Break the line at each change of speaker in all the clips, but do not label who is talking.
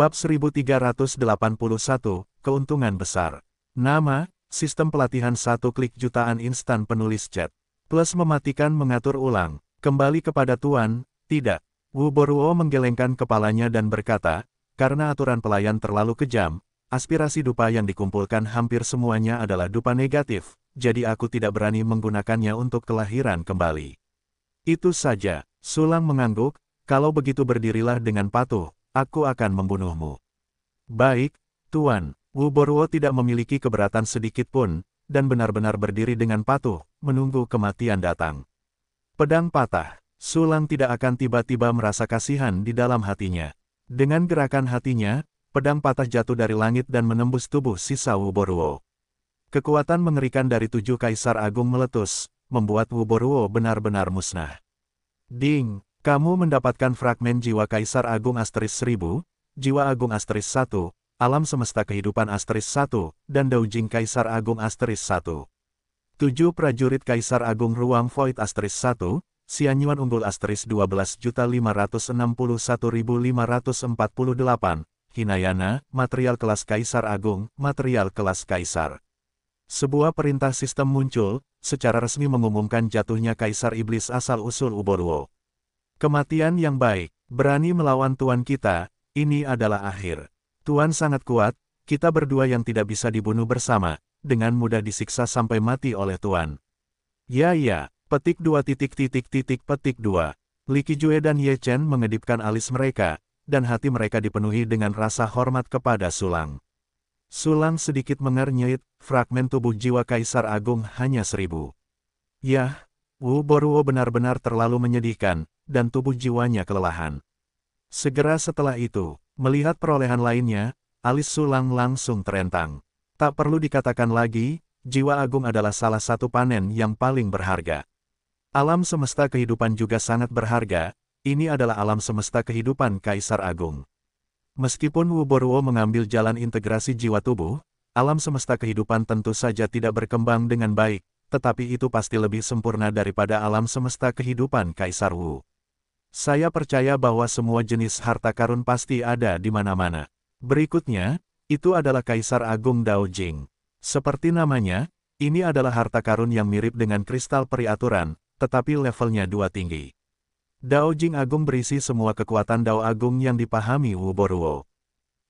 Bab 1381, Keuntungan Besar. Nama, Sistem Pelatihan 1 Klik Jutaan Instan Penulis Chat. Plus mematikan mengatur ulang. Kembali kepada Tuan, tidak. Wu Boruo menggelengkan kepalanya dan berkata, karena aturan pelayan terlalu kejam, aspirasi dupa yang dikumpulkan hampir semuanya adalah dupa negatif, jadi aku tidak berani menggunakannya untuk kelahiran kembali. Itu saja, Sulang mengangguk, kalau begitu berdirilah dengan patuh. Aku akan membunuhmu. Baik, Tuan. Wu Boruo tidak memiliki keberatan sedikit pun, dan benar-benar berdiri dengan patuh, menunggu kematian datang. Pedang patah. Sulang tidak akan tiba-tiba merasa kasihan di dalam hatinya. Dengan gerakan hatinya, pedang patah jatuh dari langit dan menembus tubuh sisa Wu Boruo. Kekuatan mengerikan dari 7 Kaisar Agung meletus, membuat Wu Boruo benar-benar musnah. Ding! Kamu mendapatkan fragmen jiwa Kaisar Agung Asteris 1000, jiwa Agung Asteris 1, alam semesta kehidupan Asteris 1, dan Daojing Kaisar Agung Asteris 1. 7 prajurit Kaisar Agung Ruang Void Asteris 1, Xianyuan Unggul Asteris 12.561.548, Hinayana, material kelas Kaisar Agung, material kelas Kaisar. Sebuah perintah sistem muncul, secara resmi mengumumkan jatuhnya Kaisar Iblis asal-usul Wu Boruo. Kematian yang baik, berani melawan Tuan kita, ini adalah akhir. Tuan sangat kuat, kita berdua yang tidak bisa dibunuh bersama, dengan mudah disiksa sampai mati oleh Tuan. Ya, petik 2 petik 2. Li Qijue dan Ye Chen mengedipkan alis mereka, dan hati mereka dipenuhi dengan rasa hormat kepada Sulang. Sulang sedikit mengernyit, fragmen tubuh jiwa Kaisar Agung hanya 1000. Yah, Wu Boruo benar-benar terlalu menyedihkan, dan tubuh jiwanya kelelahan. Segera setelah itu, melihat perolehan lainnya, alis Sulang langsung terentang. Tak perlu dikatakan lagi, jiwa agung adalah salah satu panen yang paling berharga. Alam semesta kehidupan juga sangat berharga, ini adalah alam semesta kehidupan Kaisar Agung. Meskipun Wu Boruo mengambil jalan integrasi jiwa tubuh, alam semesta kehidupan tentu saja tidak berkembang dengan baik, tetapi itu pasti lebih sempurna daripada alam semesta kehidupan Kaisar Wu. Saya percaya bahwa semua jenis harta karun pasti ada di mana-mana. Berikutnya, itu adalah Kaisar Agung Daojing. Seperti namanya, ini adalah harta karun yang mirip dengan kristal periaturan, tetapi levelnya 2 tinggi. Daojing Agung berisi semua kekuatan Dao Agung yang dipahami Wu Boruo.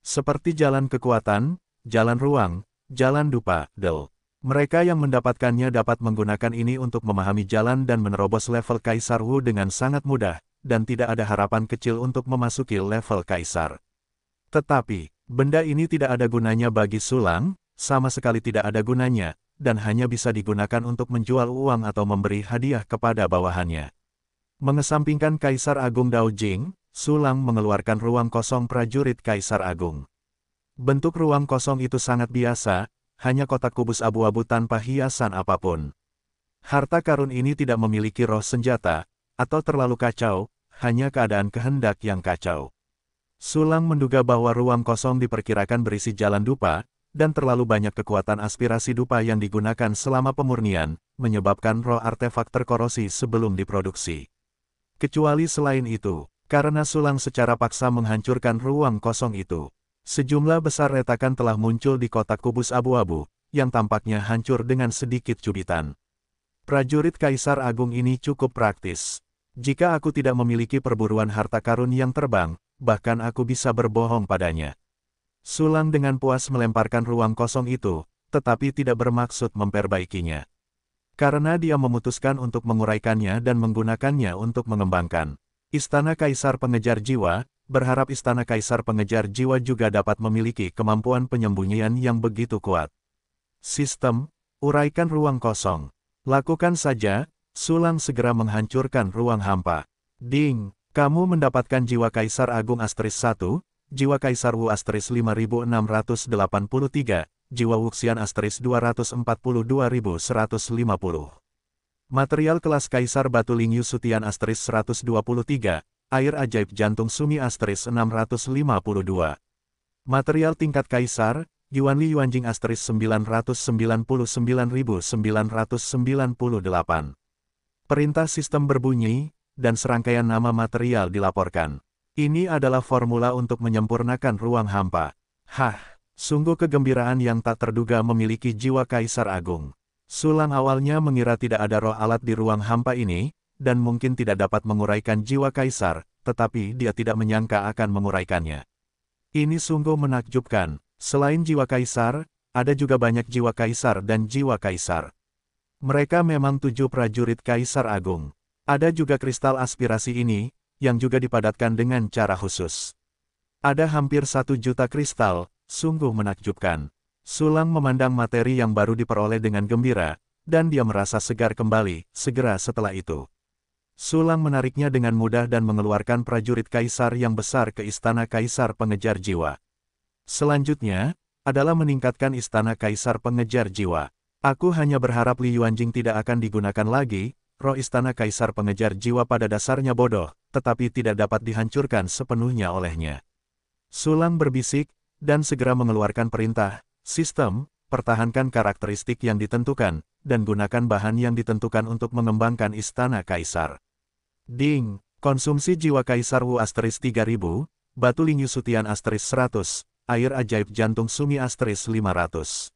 Seperti jalan kekuatan, jalan ruang, jalan dupa, del. Mereka yang mendapatkannya dapat menggunakan ini untuk memahami jalan dan menerobos level Kaisar Wu dengan sangat mudah, dan tidak ada harapan kecil untuk memasuki level Kaisar. Tetapi, benda ini tidak ada gunanya bagi Sulang, sama sekali tidak ada gunanya, dan hanya bisa digunakan untuk menjual uang atau memberi hadiah kepada bawahannya. Mengesampingkan Kaisar Agung Daojing, Sulang mengeluarkan ruang kosong prajurit Kaisar Agung. Bentuk ruang kosong itu sangat biasa, hanya kotak kubus abu-abu tanpa hiasan apapun. Harta karun ini tidak memiliki roh senjata, atau terlalu kacau, hanya keadaan kehendak yang kacau. Sulang menduga bahwa ruang kosong diperkirakan berisi jalan dupa, dan terlalu banyak kekuatan aspirasi dupa yang digunakan selama pemurnian, menyebabkan roh artefak terkorosi sebelum diproduksi. Kecuali selain itu, karena Sulang secara paksa menghancurkan ruang kosong itu, sejumlah besar retakan telah muncul di kotak kubus abu-abu, yang tampaknya hancur dengan sedikit cubitan. Prajurit Kaisar Agung ini cukup praktis. Jika aku tidak memiliki perburuan harta karun yang terbang, bahkan aku bisa berbohong padanya. Sulang dengan puas melemparkan ruang kosong itu, tetapi tidak bermaksud memperbaikinya. Karena dia memutuskan untuk menguraikannya dan menggunakannya untuk mengembangkan Istana Kaisar Pengejar Jiwa, berharap Istana Kaisar Pengejar Jiwa juga dapat memiliki kemampuan penyembunyian yang begitu kuat. Sistem, uraikan ruang kosong. Lakukan saja. Sulang segera menghancurkan ruang hampa. Ding, kamu mendapatkan jiwa Kaisar Agung Asteris 1, jiwa Kaisar Wu Asteris 5683, jiwa Wuxian Asteris 242.150. Material kelas Kaisar Batu Lingyu Sutian Asteris 123, air ajaib jantung Sumi Asteris 652. Material tingkat Kaisar, Yuanli Yuanjing Asteris 999.998. Perintah sistem berbunyi, dan serangkaian nama material dilaporkan. Ini adalah formula untuk menyempurnakan ruang hampa. Hah, sungguh kegembiraan yang tak terduga memiliki jiwa Kaisar Agung. Sulang awalnya mengira tidak ada roh alat di ruang hampa ini, dan mungkin tidak dapat menguraikan jiwa Kaisar, tetapi dia tidak menyangka akan menguraikannya. Ini sungguh menakjubkan. Selain jiwa Kaisar, ada juga banyak jiwa Kaisar dan jiwa Kaisar. Mereka memang 7 prajurit Kaisar Agung. Ada juga kristal aspirasi ini, yang juga dipadatkan dengan cara khusus. Ada hampir 1 juta kristal, sungguh menakjubkan. Sulang memandang materi yang baru diperoleh dengan gembira, dan dia merasa segar kembali, segera setelah itu. Sulang menariknya dengan mudah dan mengeluarkan prajurit Kaisar yang besar ke Istana Kaisar Pengejar Jiwa. Selanjutnya, adalah meningkatkan Istana Kaisar Pengejar Jiwa. Aku hanya berharap Li Yuanjing tidak akan digunakan lagi, roh Istana Kaisar Pengejar Jiwa pada dasarnya bodoh, tetapi tidak dapat dihancurkan sepenuhnya olehnya. Sulang berbisik, dan segera mengeluarkan perintah, sistem, pertahankan karakteristik yang ditentukan, dan gunakan bahan yang ditentukan untuk mengembangkan Istana Kaisar. Ding, konsumsi jiwa Kaisar Wu * 3000, batu Lingyu Sutian * 100, air ajaib jantung Sumi * 500.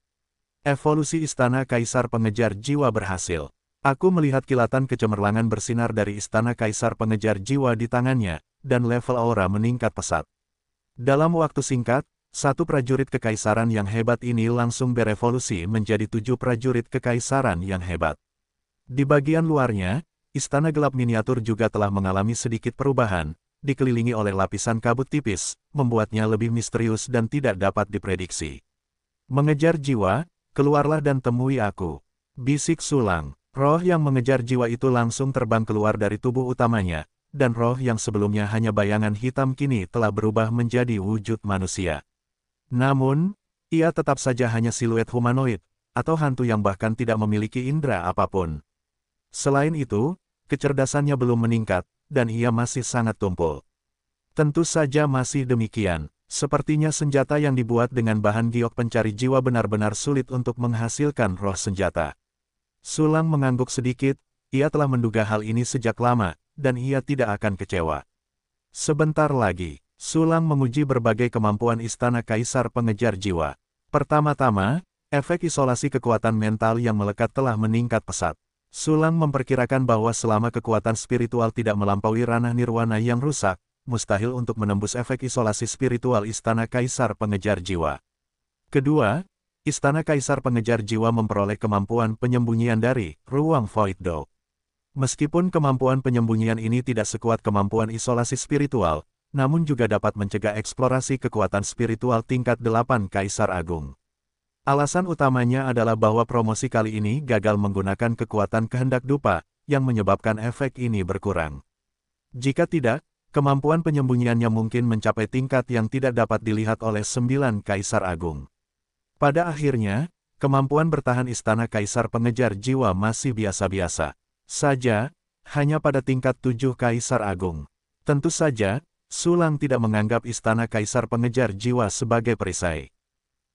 Evolusi Istana Kaisar Pengejar Jiwa berhasil. Aku melihat kilatan kecemerlangan bersinar dari Istana Kaisar Pengejar Jiwa di tangannya, dan level aura meningkat pesat. Dalam waktu singkat, 1 prajurit kekaisaran yang hebat ini langsung berevolusi menjadi 7 prajurit kekaisaran yang hebat. Di bagian luarnya, Istana Gelap miniatur juga telah mengalami sedikit perubahan, dikelilingi oleh lapisan kabut tipis, membuatnya lebih misterius dan tidak dapat diprediksi. Mengejar jiwa, keluarlah dan temui aku. Bisik Sulang. Roh yang mengejar jiwa itu langsung terbang keluar dari tubuh utamanya, dan roh yang sebelumnya hanya bayangan hitam kini telah berubah menjadi wujud manusia. Namun, ia tetap saja hanya siluet humanoid, atau hantu yang bahkan tidak memiliki indera apapun. Selain itu, kecerdasannya belum meningkat, dan ia masih sangat tumpul. Tentu saja masih demikian, sepertinya senjata yang dibuat dengan bahan giok pencari jiwa benar-benar sulit untuk menghasilkan roh senjata. Sulang mengangguk sedikit, ia telah menduga hal ini sejak lama, dan ia tidak akan kecewa. Sebentar lagi, Sulang menguji berbagai kemampuan Istana Kaisar Pengejar Jiwa. Pertama-tama, efek isolasi kekuatan mental yang melekat telah meningkat pesat. Sulang memperkirakan bahwa selama kekuatan spiritual tidak melampaui ranah nirwana yang rusak, mustahil untuk menembus efek isolasi spiritual Istana Kaisar Pengejar Jiwa. Kedua, Istana Kaisar Pengejar Jiwa memperoleh kemampuan penyembunyian dari ruang Void Dog. Meskipun kemampuan penyembunyian ini tidak sekuat kemampuan isolasi spiritual, namun juga dapat mencegah eksplorasi kekuatan spiritual tingkat 8 Kaisar Agung. Alasan utamanya adalah bahwa promosi kali ini gagal menggunakan kekuatan kehendak dupa, yang menyebabkan efek ini berkurang. Jika tidak, kemampuan penyembunyiannya mungkin mencapai tingkat yang tidak dapat dilihat oleh 9 Kaisar Agung. Pada akhirnya, kemampuan bertahan Istana Kaisar Pengejar Jiwa masih biasa-biasa saja, hanya pada tingkat 7 Kaisar Agung. Tentu saja, Sulang tidak menganggap Istana Kaisar Pengejar Jiwa sebagai perisai.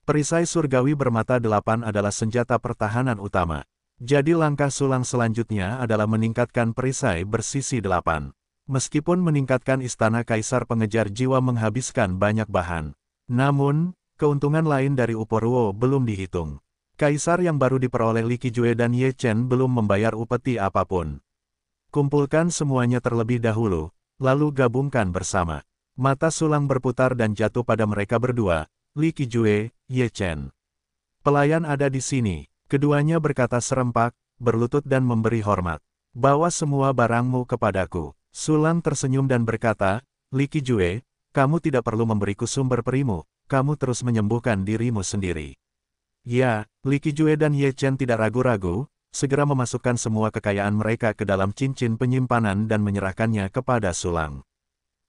Perisai surgawi bermata 8 adalah senjata pertahanan utama. Jadi langkah Sulang selanjutnya adalah meningkatkan perisai bersisi 8. Meskipun meningkatkan Istana Kaisar Pengejar Jiwa menghabiskan banyak bahan, namun, keuntungan lain dari Uporuo belum dihitung. Kaisar yang baru diperoleh Li Qijue dan Ye Chen belum membayar upeti apapun. Kumpulkan semuanya terlebih dahulu, lalu gabungkan bersama. Mata Sulang berputar dan jatuh pada mereka berdua, Li Qijue, Ye Chen. Pelayan ada di sini. Keduanya berkata serempak, berlutut dan memberi hormat. Bawa semua barangmu kepadaku. Sulang tersenyum dan berkata, Li Qijue, kamu tidak perlu memberiku sumber perimu. Kamu terus menyembuhkan dirimu sendiri. Ya, Li Qijue dan Ye Chen tidak ragu-ragu, segera memasukkan semua kekayaan mereka ke dalam cincin penyimpanan dan menyerahkannya kepada Sulang.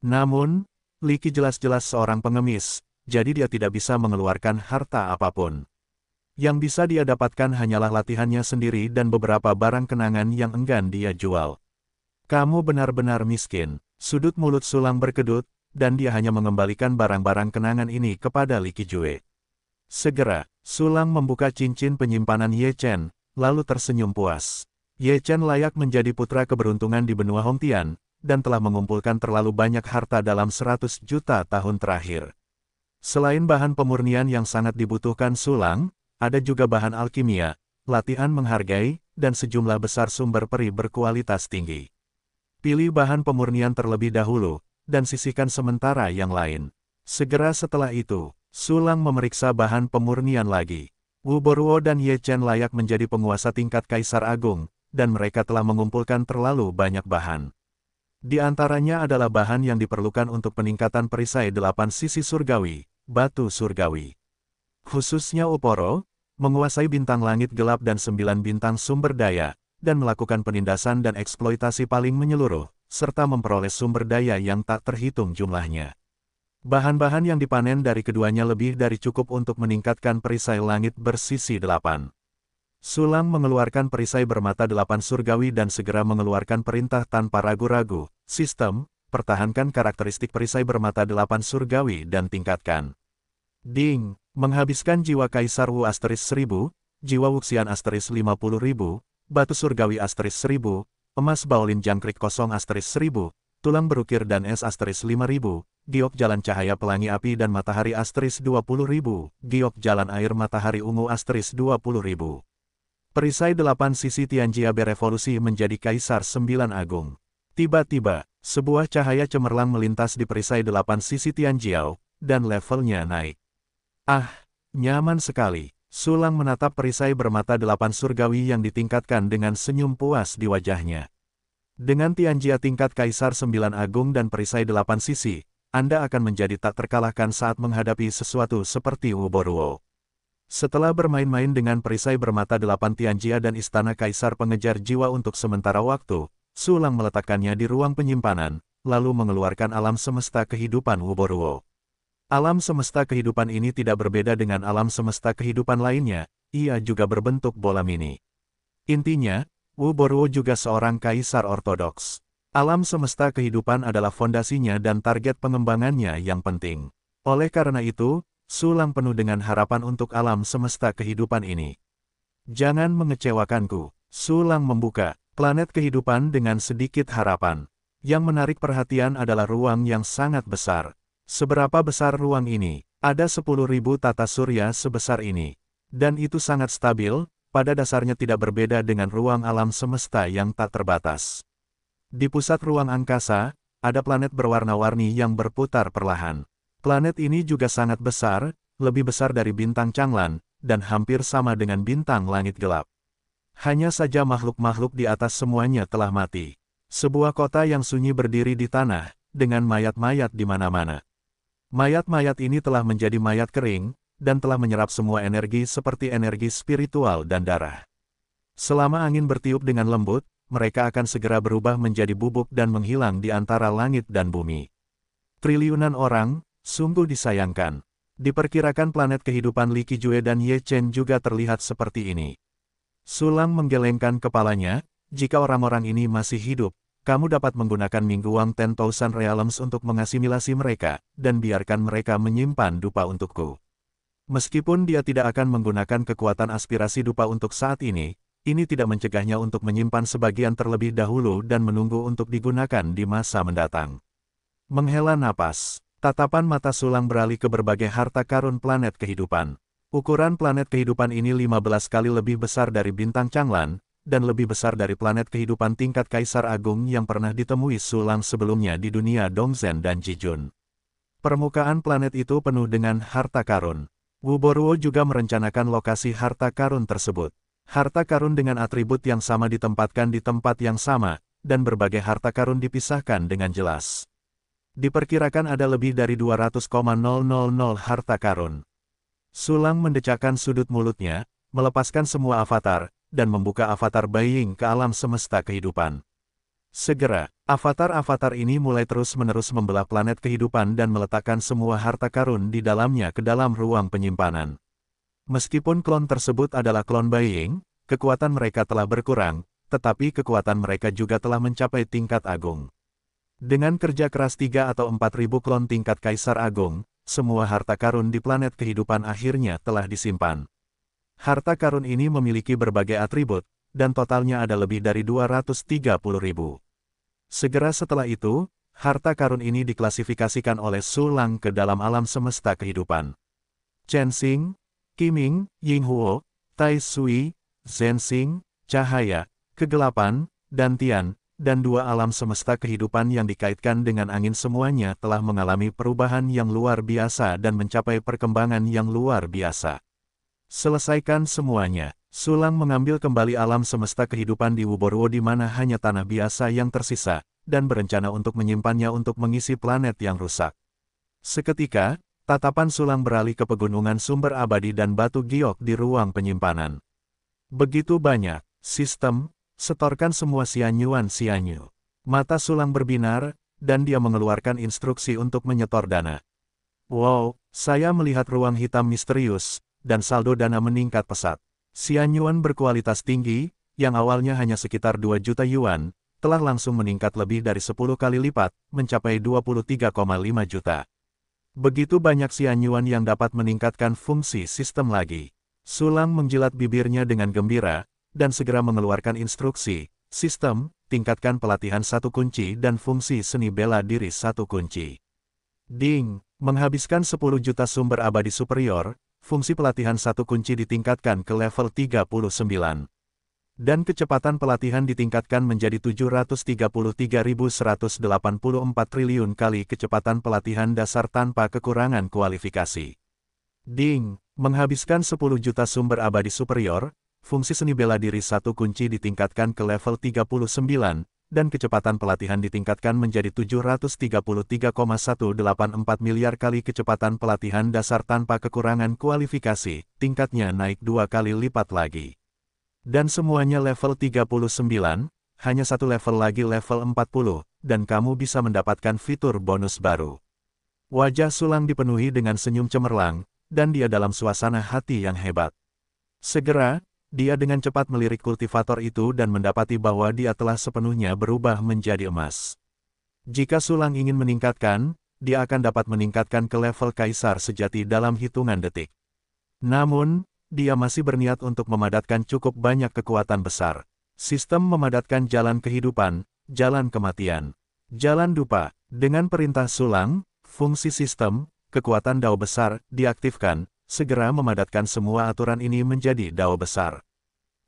Namun, Li Qi jelas-jelas seorang pengemis, jadi dia tidak bisa mengeluarkan harta apapun. Yang bisa dia dapatkan hanyalah latihannya sendiri dan beberapa barang kenangan yang enggan dia jual. Kamu benar-benar miskin, sudut mulut Sulang berkedut, dan dia hanya mengembalikan barang-barang kenangan ini kepada Li Qijue. Segera, Sulang membuka cincin penyimpanan Ye Chen, lalu tersenyum puas. Ye Chen layak menjadi putra keberuntungan di benua Hongtian, dan telah mengumpulkan terlalu banyak harta dalam 100 juta tahun terakhir. Selain bahan pemurnian yang sangat dibutuhkan Sulang, ada juga bahan alkimia, latihan menghargai, dan sejumlah besar sumber peri berkualitas tinggi. Pilih bahan pemurnian terlebih dahulu, dan sisihkan sementara yang lain. Segera setelah itu, Sulang memeriksa bahan pemurnian lagi. Wu Boruo dan Ye Chen layak menjadi penguasa tingkat Kaisar Agung, dan mereka telah mengumpulkan terlalu banyak bahan. Di antaranya adalah bahan yang diperlukan untuk peningkatan perisai 8 sisi surgawi, batu surgawi. Khususnya Uporo, menguasai bintang langit gelap dan 9 bintang sumber daya, dan melakukan penindasan dan eksploitasi paling menyeluruh, serta memperoleh sumber daya yang tak terhitung jumlahnya. Bahan-bahan yang dipanen dari keduanya lebih dari cukup untuk meningkatkan perisai langit bersisi 8. Sulang mengeluarkan perisai bermata 8 surgawi dan segera mengeluarkan perintah tanpa ragu-ragu. Sistem, pertahankan karakteristik perisai bermata 8 surgawi dan tingkatkan. Ding, menghabiskan jiwa Kaisar Wu Asteris 1000, jiwa Wuxian Asteris 50.000, batu surgawi Asteris 1000, emas Baolin jangkrik kosong Asteris 1000, tulang berukir dan es Asteris 5000, giok jalan cahaya pelangi api dan matahari Asteris 20.000, giok jalan air matahari ungu Asteris 20.000. Perisai 8 sisi Tianjia berevolusi menjadi Kaisar 9 Agung. Tiba-tiba, sebuah cahaya cemerlang melintas di perisai 8 sisi Tianjiao, dan levelnya naik. Ah, nyaman sekali. Sulang menatap perisai bermata 8 surgawi yang ditingkatkan dengan senyum puas di wajahnya. Dengan Tianjia tingkat Kaisar 9 Agung dan perisai 8 sisi, Anda akan menjadi tak terkalahkan saat menghadapi sesuatu seperti Wu Boruo. Setelah bermain-main dengan perisai bermata 8 Tianjia dan Istana Kaisar Pengejar Jiwa untuk sementara waktu, Sulang meletakkannya di ruang penyimpanan, lalu mengeluarkan alam semesta kehidupan Wu Boruo. Alam semesta kehidupan ini tidak berbeda dengan alam semesta kehidupan lainnya, ia juga berbentuk bola mini. Intinya, Wu Boruo juga seorang kaisar ortodoks. Alam semesta kehidupan adalah fondasinya dan target pengembangannya yang penting. Oleh karena itu, Sulang penuh dengan harapan untuk alam semesta kehidupan ini. Jangan mengecewakanku. Sulang membuka planet kehidupan dengan sedikit harapan. Yang menarik perhatian adalah ruang yang sangat besar. Seberapa besar ruang ini? Ada 10.000 tata surya sebesar ini. Dan itu sangat stabil, pada dasarnya tidak berbeda dengan ruang alam semesta yang tak terbatas. Di pusat ruang angkasa, ada planet berwarna-warni yang berputar perlahan. Planet ini juga sangat besar, lebih besar dari bintang Changlan, dan hampir sama dengan bintang langit gelap. Hanya saja makhluk-makhluk di atas semuanya telah mati. Sebuah kota yang sunyi berdiri di tanah, dengan mayat-mayat di mana-mana. Mayat-mayat ini telah menjadi mayat kering, dan telah menyerap semua energi seperti energi spiritual dan darah. Selama angin bertiup dengan lembut, mereka akan segera berubah menjadi bubuk dan menghilang di antara langit dan bumi. Triliunan orang, sungguh disayangkan. Diperkirakan planet kehidupan Li Qijue dan Ye Chen juga terlihat seperti ini. Sulang menggelengkan kepalanya, jika orang-orang ini masih hidup, kamu dapat menggunakan Mingguang 10,000 Realms untuk mengasimilasi mereka, dan biarkan mereka menyimpan dupa untukku. Meskipun dia tidak akan menggunakan kekuatan aspirasi dupa untuk saat ini tidak mencegahnya untuk menyimpan sebagian terlebih dahulu dan menunggu untuk digunakan di masa mendatang. Menghela napas. Tatapan mata Sulang beralih ke berbagai harta karun planet kehidupan. Ukuran planet kehidupan ini 15 kali lebih besar dari bintang Changlan, dan lebih besar dari planet kehidupan tingkat Kaisar Agung yang pernah ditemui Sulang sebelumnya di dunia Dongzhen dan Jijun. Permukaan planet itu penuh dengan harta karun. Wu Boruo juga merencanakan lokasi harta karun tersebut. Harta karun dengan atribut yang sama ditempatkan di tempat yang sama, dan berbagai harta karun dipisahkan dengan jelas. Diperkirakan ada lebih dari 200,000 harta karun. Sulang mendecakkan sudut mulutnya, melepaskan semua avatar, dan membuka avatar Beiying ke alam semesta kehidupan. Segera, avatar-avatar ini mulai terus-menerus membelah planet kehidupan dan meletakkan semua harta karun di dalamnya ke dalam ruang penyimpanan. Meskipun klon tersebut adalah klon Beiying, kekuatan mereka telah berkurang, tetapi kekuatan mereka juga telah mencapai tingkat agung. Dengan kerja keras 3 atau 4.000 klon tingkat Kaisar Agung, semua harta karun di planet kehidupan akhirnya telah disimpan. Harta karun ini memiliki berbagai atribut, dan totalnya ada lebih dari 230.000. Segera setelah itu, harta karun ini diklasifikasikan oleh Sulang ke dalam alam semesta kehidupan. Chensing, Qiming, Yinghuo, Tai Sui, Zhenxing, cahaya, kegelapan, dan Tian, dan dua alam semesta kehidupan yang dikaitkan dengan angin semuanya telah mengalami perubahan yang luar biasa dan mencapai perkembangan yang luar biasa. Selesaikan semuanya, Sulang mengambil kembali alam semesta kehidupan di Wuborwo di mana hanya tanah biasa yang tersisa, dan berencana untuk menyimpannya untuk mengisi planet yang rusak. Seketika, tatapan Sulang beralih ke pegunungan sumber abadi dan batu giok di ruang penyimpanan. Begitu banyak, sistem, setorkan semua Xianyuan. Mata Sulang berbinar, dan dia mengeluarkan instruksi untuk menyetor dana. Wow, saya melihat ruang hitam misterius, dan saldo dana meningkat pesat. Xianyuan berkualitas tinggi, yang awalnya hanya sekitar 2 juta yuan, telah langsung meningkat lebih dari 10 kali lipat, mencapai 23,5 juta. Begitu banyak Xianyuan yang dapat meningkatkan fungsi sistem lagi. Sulang menjilat bibirnya dengan gembira, dan segera mengeluarkan instruksi, sistem, tingkatkan pelatihan 1 kunci dan fungsi seni bela diri 1 kunci. Ding, menghabiskan 10 juta sumber abadi superior, fungsi pelatihan 1 kunci ditingkatkan ke level 39. Dan kecepatan pelatihan ditingkatkan menjadi 733.184 triliun kali kecepatan pelatihan dasar tanpa kekurangan kualifikasi. Ding, menghabiskan 10 juta sumber abadi superior, fungsi seni bela diri 1 kunci ditingkatkan ke level 39, dan kecepatan pelatihan ditingkatkan menjadi 733,184 miliar kali kecepatan pelatihan dasar tanpa kekurangan kualifikasi, tingkatnya naik 2 kali lipat lagi. Dan semuanya level 39, hanya 1 level lagi level 40, dan kamu bisa mendapatkan fitur bonus baru. Wajah Sulang dipenuhi dengan senyum cemerlang, dan dia dalam suasana hati yang hebat. Segera, dia dengan cepat melirik kultivator itu dan mendapati bahwa dia telah sepenuhnya berubah menjadi emas. Jika Sulang ingin meningkatkan, dia akan dapat meningkatkan ke level kaisar sejati dalam hitungan detik. Namun, dia masih berniat untuk memadatkan cukup banyak kekuatan besar. Sistem memadatkan jalan kehidupan, jalan kematian, jalan dupa. Dengan perintah Sulang, fungsi sistem, kekuatan dao besar, diaktifkan, segera memadatkan semua aturan ini menjadi dao besar.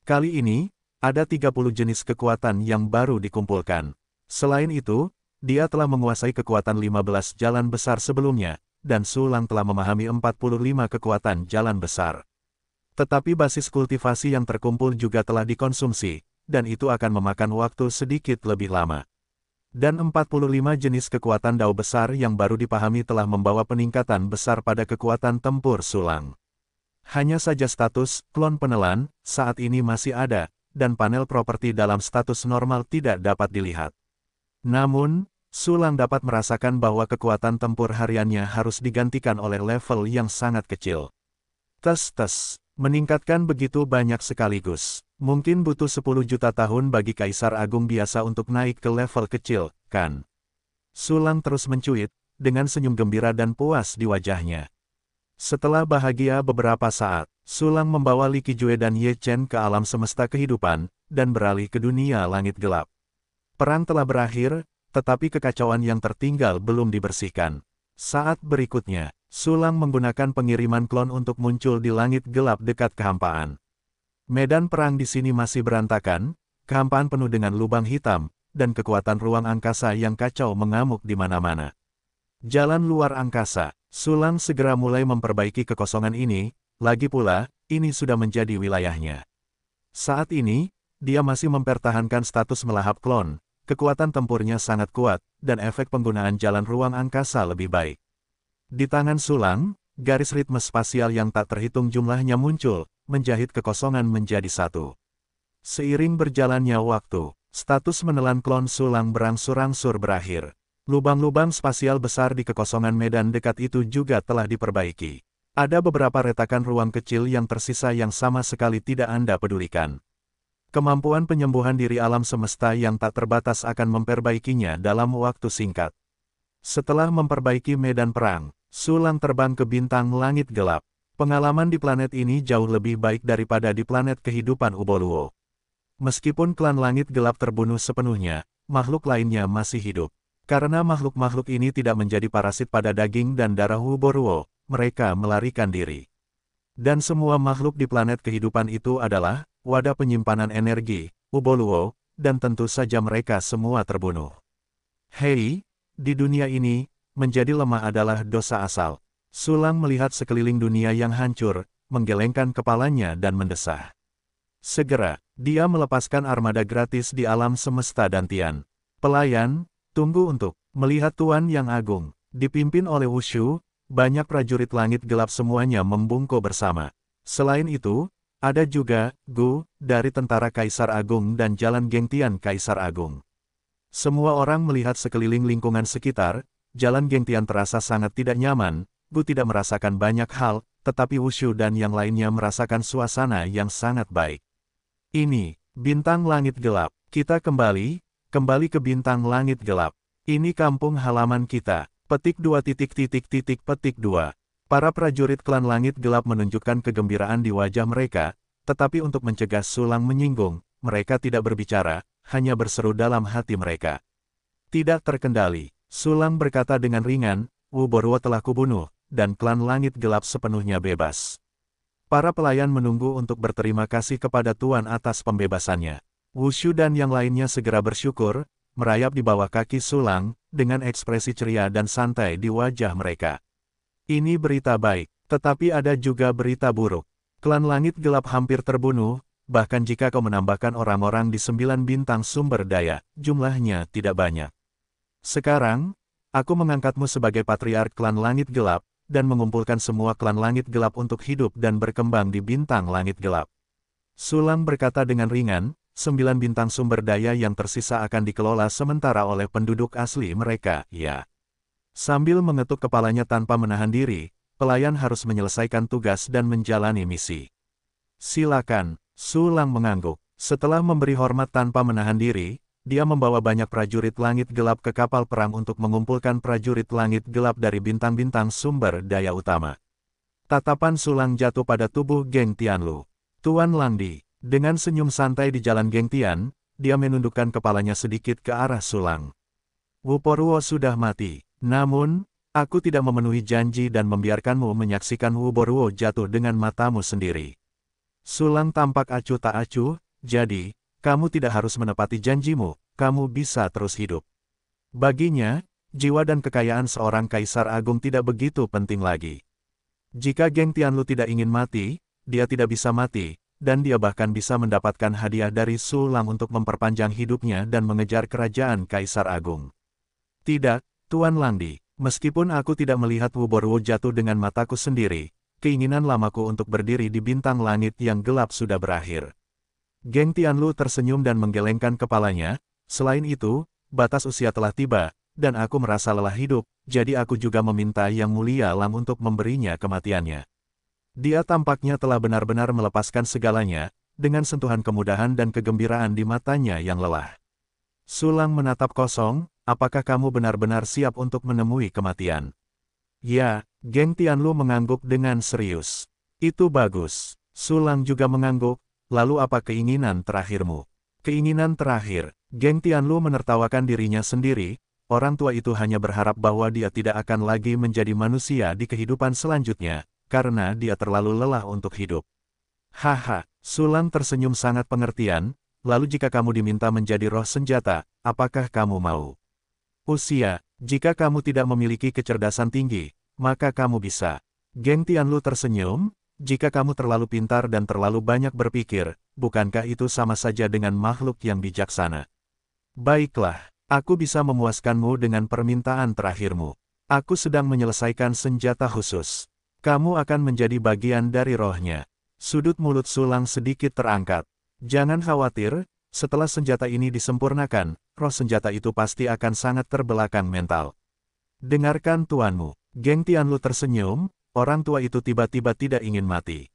Kali ini, ada 30 jenis kekuatan yang baru dikumpulkan. Selain itu, dia telah menguasai kekuatan 15 jalan besar sebelumnya, dan Sulang telah memahami 45 kekuatan jalan besar. Tetapi basis kultivasi yang terkumpul juga telah dikonsumsi, dan itu akan memakan waktu sedikit lebih lama. Dan 45 jenis kekuatan dao besar yang baru dipahami telah membawa peningkatan besar pada kekuatan tempur Sulang. Hanya saja status klon penelan saat ini masih ada, dan panel properti dalam status normal tidak dapat dilihat. Namun, Sulang dapat merasakan bahwa kekuatan tempur hariannya harus digantikan oleh level yang sangat kecil. Meningkatkan begitu banyak sekaligus. Mungkin butuh 10 juta tahun bagi Kaisar Agung biasa untuk naik ke level kecil, kan? Sulang terus mencuit, dengan senyum gembira dan puas di wajahnya. Setelah bahagia beberapa saat, Sulang membawa Li Qijue dan Ye Chen ke alam semesta kehidupan, dan beralih ke dunia langit gelap. Perang telah berakhir, tetapi kekacauan yang tertinggal belum dibersihkan. Saat berikutnya, Sulang menggunakan pengiriman klon untuk muncul di langit gelap dekat kehampaan. Medan perang di sini masih berantakan, kehampaan penuh dengan lubang hitam, dan kekuatan ruang angkasa yang kacau mengamuk di mana-mana. Jalan luar angkasa, Sulang segera mulai memperbaiki kekosongan ini, lagi pula, ini sudah menjadi wilayahnya. Saat ini, dia masih mempertahankan status melahap klon, kekuatan tempurnya sangat kuat, dan efek penggunaan jalan ruang angkasa lebih baik. Di tangan Sulang, garis ritme spasial yang tak terhitung jumlahnya muncul, menjahit kekosongan menjadi satu. Seiring berjalannya waktu, status menelan klon Sulang berangsur-angsur berakhir. Lubang-lubang spasial besar di kekosongan medan dekat itu juga telah diperbaiki. Ada beberapa retakan ruang kecil yang tersisa yang sama sekali tidak Anda pedulikan. Kemampuan penyembuhan diri alam semesta yang tak terbatas akan memperbaikinya dalam waktu singkat. Setelah memperbaiki medan perang, Sulang terbang ke bintang langit gelap. Pengalaman di planet ini jauh lebih baik daripada di planet kehidupan Uboluo. Meskipun klan langit gelap terbunuh sepenuhnya, makhluk lainnya masih hidup. Karena makhluk-makhluk ini tidak menjadi parasit pada daging dan darah Wu Boruo, mereka melarikan diri. Dan semua makhluk di planet kehidupan itu adalah wadah penyimpanan energi, Wu Boruo, dan tentu saja mereka semua terbunuh. Hei, di dunia ini, menjadi lemah adalah dosa asal. Sulang melihat sekeliling dunia yang hancur, menggelengkan kepalanya dan mendesah. Segera, dia melepaskan armada gratis di alam semesta dantian. Pelayan, tunggu untuk melihat Tuan Yang Agung. Dipimpin oleh Wushu, banyak prajurit langit gelap semuanya membungkuk bersama. Selain itu, ada juga Gu dari Tentara Kaisar Agung dan Jalan Gengtian Kaisar Agung. Semua orang melihat sekeliling lingkungan sekitar, Jalan Gengtian terasa sangat tidak nyaman. Gu tidak merasakan banyak hal, tetapi Wushu dan yang lainnya merasakan suasana yang sangat baik. Ini, bintang langit gelap. Kita kembali ke bintang langit gelap. Ini kampung halaman kita. Petik 2 petik 2. Para prajurit klan langit gelap menunjukkan kegembiraan di wajah mereka, tetapi untuk mencegah Sulang menyinggung, mereka tidak berbicara, hanya berseru dalam hati mereka. Tidak terkendali, Sulang berkata dengan ringan, Wu Boruo telah kubunuh, dan klan langit gelap sepenuhnya bebas. Para pelayan menunggu untuk berterima kasih kepada Tuan atas pembebasannya. Wushu dan yang lainnya segera bersyukur, merayap di bawah kaki Sulang, dengan ekspresi ceria dan santai di wajah mereka. Ini berita baik, tetapi ada juga berita buruk. Klan langit gelap hampir terbunuh, bahkan jika kau menambahkan orang-orang di 9 bintang sumber daya, jumlahnya tidak banyak. Sekarang, aku mengangkatmu sebagai patriark klan langit gelap, dan mengumpulkan semua klan langit gelap untuk hidup dan berkembang di bintang langit gelap. Sulang berkata dengan ringan, 9 bintang sumber daya yang tersisa akan dikelola sementara oleh penduduk asli mereka, ya. Sambil mengetuk kepalanya tanpa menahan diri, pelayan harus menyelesaikan tugas dan menjalani misi. Silakan, Sulang mengangguk. Setelah memberi hormat tanpa menahan diri, dia membawa banyak prajurit langit gelap ke kapal perang untuk mengumpulkan prajurit langit gelap dari bintang-bintang sumber daya utama. Tatapan Sulang jatuh pada tubuh Geng Tianlu. Tuan Langdi. Dengan senyum santai di jalan Gengtian, dia menundukkan kepalanya sedikit ke arah Sulang. Wu Boruo sudah mati, namun, aku tidak memenuhi janji dan membiarkanmu menyaksikan Wu Boruo jatuh dengan matamu sendiri. Sulang tampak acuh tak acuh, jadi, kamu tidak harus menepati janjimu, kamu bisa terus hidup. Baginya, jiwa dan kekayaan seorang kaisar agung tidak begitu penting lagi. Jika Geng Tianlu tidak ingin mati, dia tidak bisa mati. Dan dia bahkan bisa mendapatkan hadiah dari Sulang untuk memperpanjang hidupnya dan mengejar kerajaan Kaisar Agung. Tidak, Tuan Langdi, meskipun aku tidak melihat Wu Boruo jatuh dengan mataku sendiri, keinginan lamaku untuk berdiri di bintang langit yang gelap sudah berakhir. Geng Tianlu tersenyum dan menggelengkan kepalanya, selain itu, batas usia telah tiba, dan aku merasa lelah hidup, jadi aku juga meminta Yang Mulia Lam untuk memberinya kematiannya. Dia tampaknya telah benar-benar melepaskan segalanya, dengan sentuhan kemudahan dan kegembiraan di matanya yang lelah. Sulang menatap kosong, apakah kamu benar-benar siap untuk menemui kematian? Ya, Geng Tianlu mengangguk dengan serius. Itu bagus. Sulang juga mengangguk, lalu apa keinginan terakhirmu? Keinginan terakhir, Geng Tianlu menertawakan dirinya sendiri, orang tua itu hanya berharap bahwa dia tidak akan lagi menjadi manusia di kehidupan selanjutnya. Karena dia terlalu lelah untuk hidup. Haha, Sulang tersenyum sangat pengertian, lalu jika kamu diminta menjadi roh senjata, apakah kamu mau? Usia, jika kamu tidak memiliki kecerdasan tinggi, maka kamu bisa. Geng Tianlu tersenyum, jika kamu terlalu pintar dan terlalu banyak berpikir, bukankah itu sama saja dengan makhluk yang bijaksana? Baiklah, aku bisa memuaskanmu dengan permintaan terakhirmu. Aku sedang menyelesaikan senjata khusus. Kamu akan menjadi bagian dari rohnya. Sudut mulut Sulang sedikit terangkat. Jangan khawatir, setelah senjata ini disempurnakan, roh senjata itu pasti akan sangat terbelakang mental. Dengarkan tuanmu. Geng Tianlu tersenyum, orang tua itu tiba-tiba tidak ingin mati.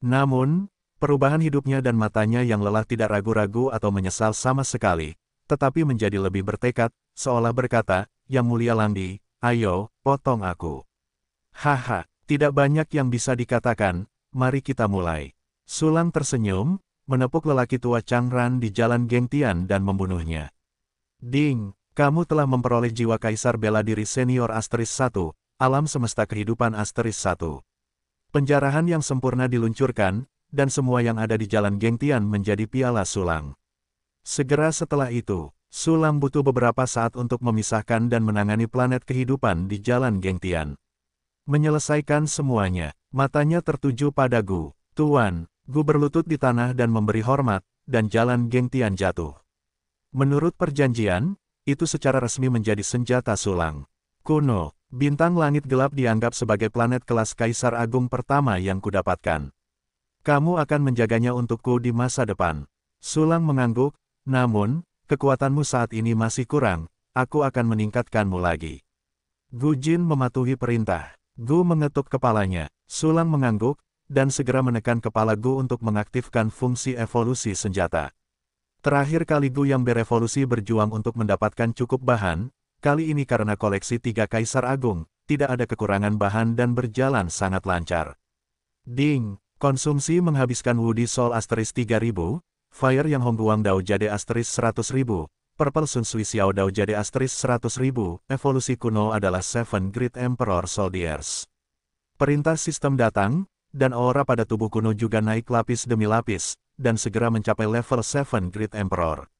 Namun, perubahan hidupnya dan matanya yang lelah tidak ragu-ragu atau menyesal sama sekali, tetapi menjadi lebih bertekad, seolah berkata, Yang Mulia Langdi, ayo, potong aku. Haha. Tidak banyak yang bisa dikatakan, mari kita mulai. Sulang tersenyum, menepuk lelaki tua Changran di jalan Gengtian dan membunuhnya. Ding, kamu telah memperoleh jiwa Kaisar Bela Diri Senior Asteris 1, Alam Semesta Kehidupan Asteris 1. Penjarahan yang sempurna diluncurkan, dan semua yang ada di Jalan Gengtian menjadi piala sulang. Segera setelah itu, Sulang butuh beberapa saat untuk memisahkan dan menangani planet kehidupan di Jalan Gengtian. Menyelesaikan semuanya, matanya tertuju pada Gu. Tuan, Gu berlutut di tanah dan memberi hormat, dan Jalan Gengtian jatuh. Menurut perjanjian, itu secara resmi menjadi senjata sulang. Kuno, bintang langit gelap dianggap sebagai planet kelas Kaisar Agung pertama yang kudapatkan. Kamu akan menjaganya untukku di masa depan. Sulang mengangguk, namun, kekuatanmu saat ini masih kurang, aku akan meningkatkanmu lagi. Gu Jin mematuhi perintah. Gu mengetuk kepalanya, Sulang mengangguk, dan segera menekan kepala Gu untuk mengaktifkan fungsi evolusi senjata. Terakhir kali Gu yang berevolusi berjuang untuk mendapatkan cukup bahan, kali ini karena koleksi 3 Kaisar Agung, tidak ada kekurangan bahan dan berjalan sangat lancar. Ding, konsumsi menghabiskan Woody Soul Asteris 3000, Fire Yang Hongguang Dao Jade Asteris 100.000, Purple Sun Sui Xiao Dao Jade Asteris 100.000, evolusi kuno adalah Seven Great Emperor Soldiers. Perintah sistem datang, dan aura pada tubuh kuno juga naik lapis demi lapis, dan segera mencapai level Seven Great Emperor.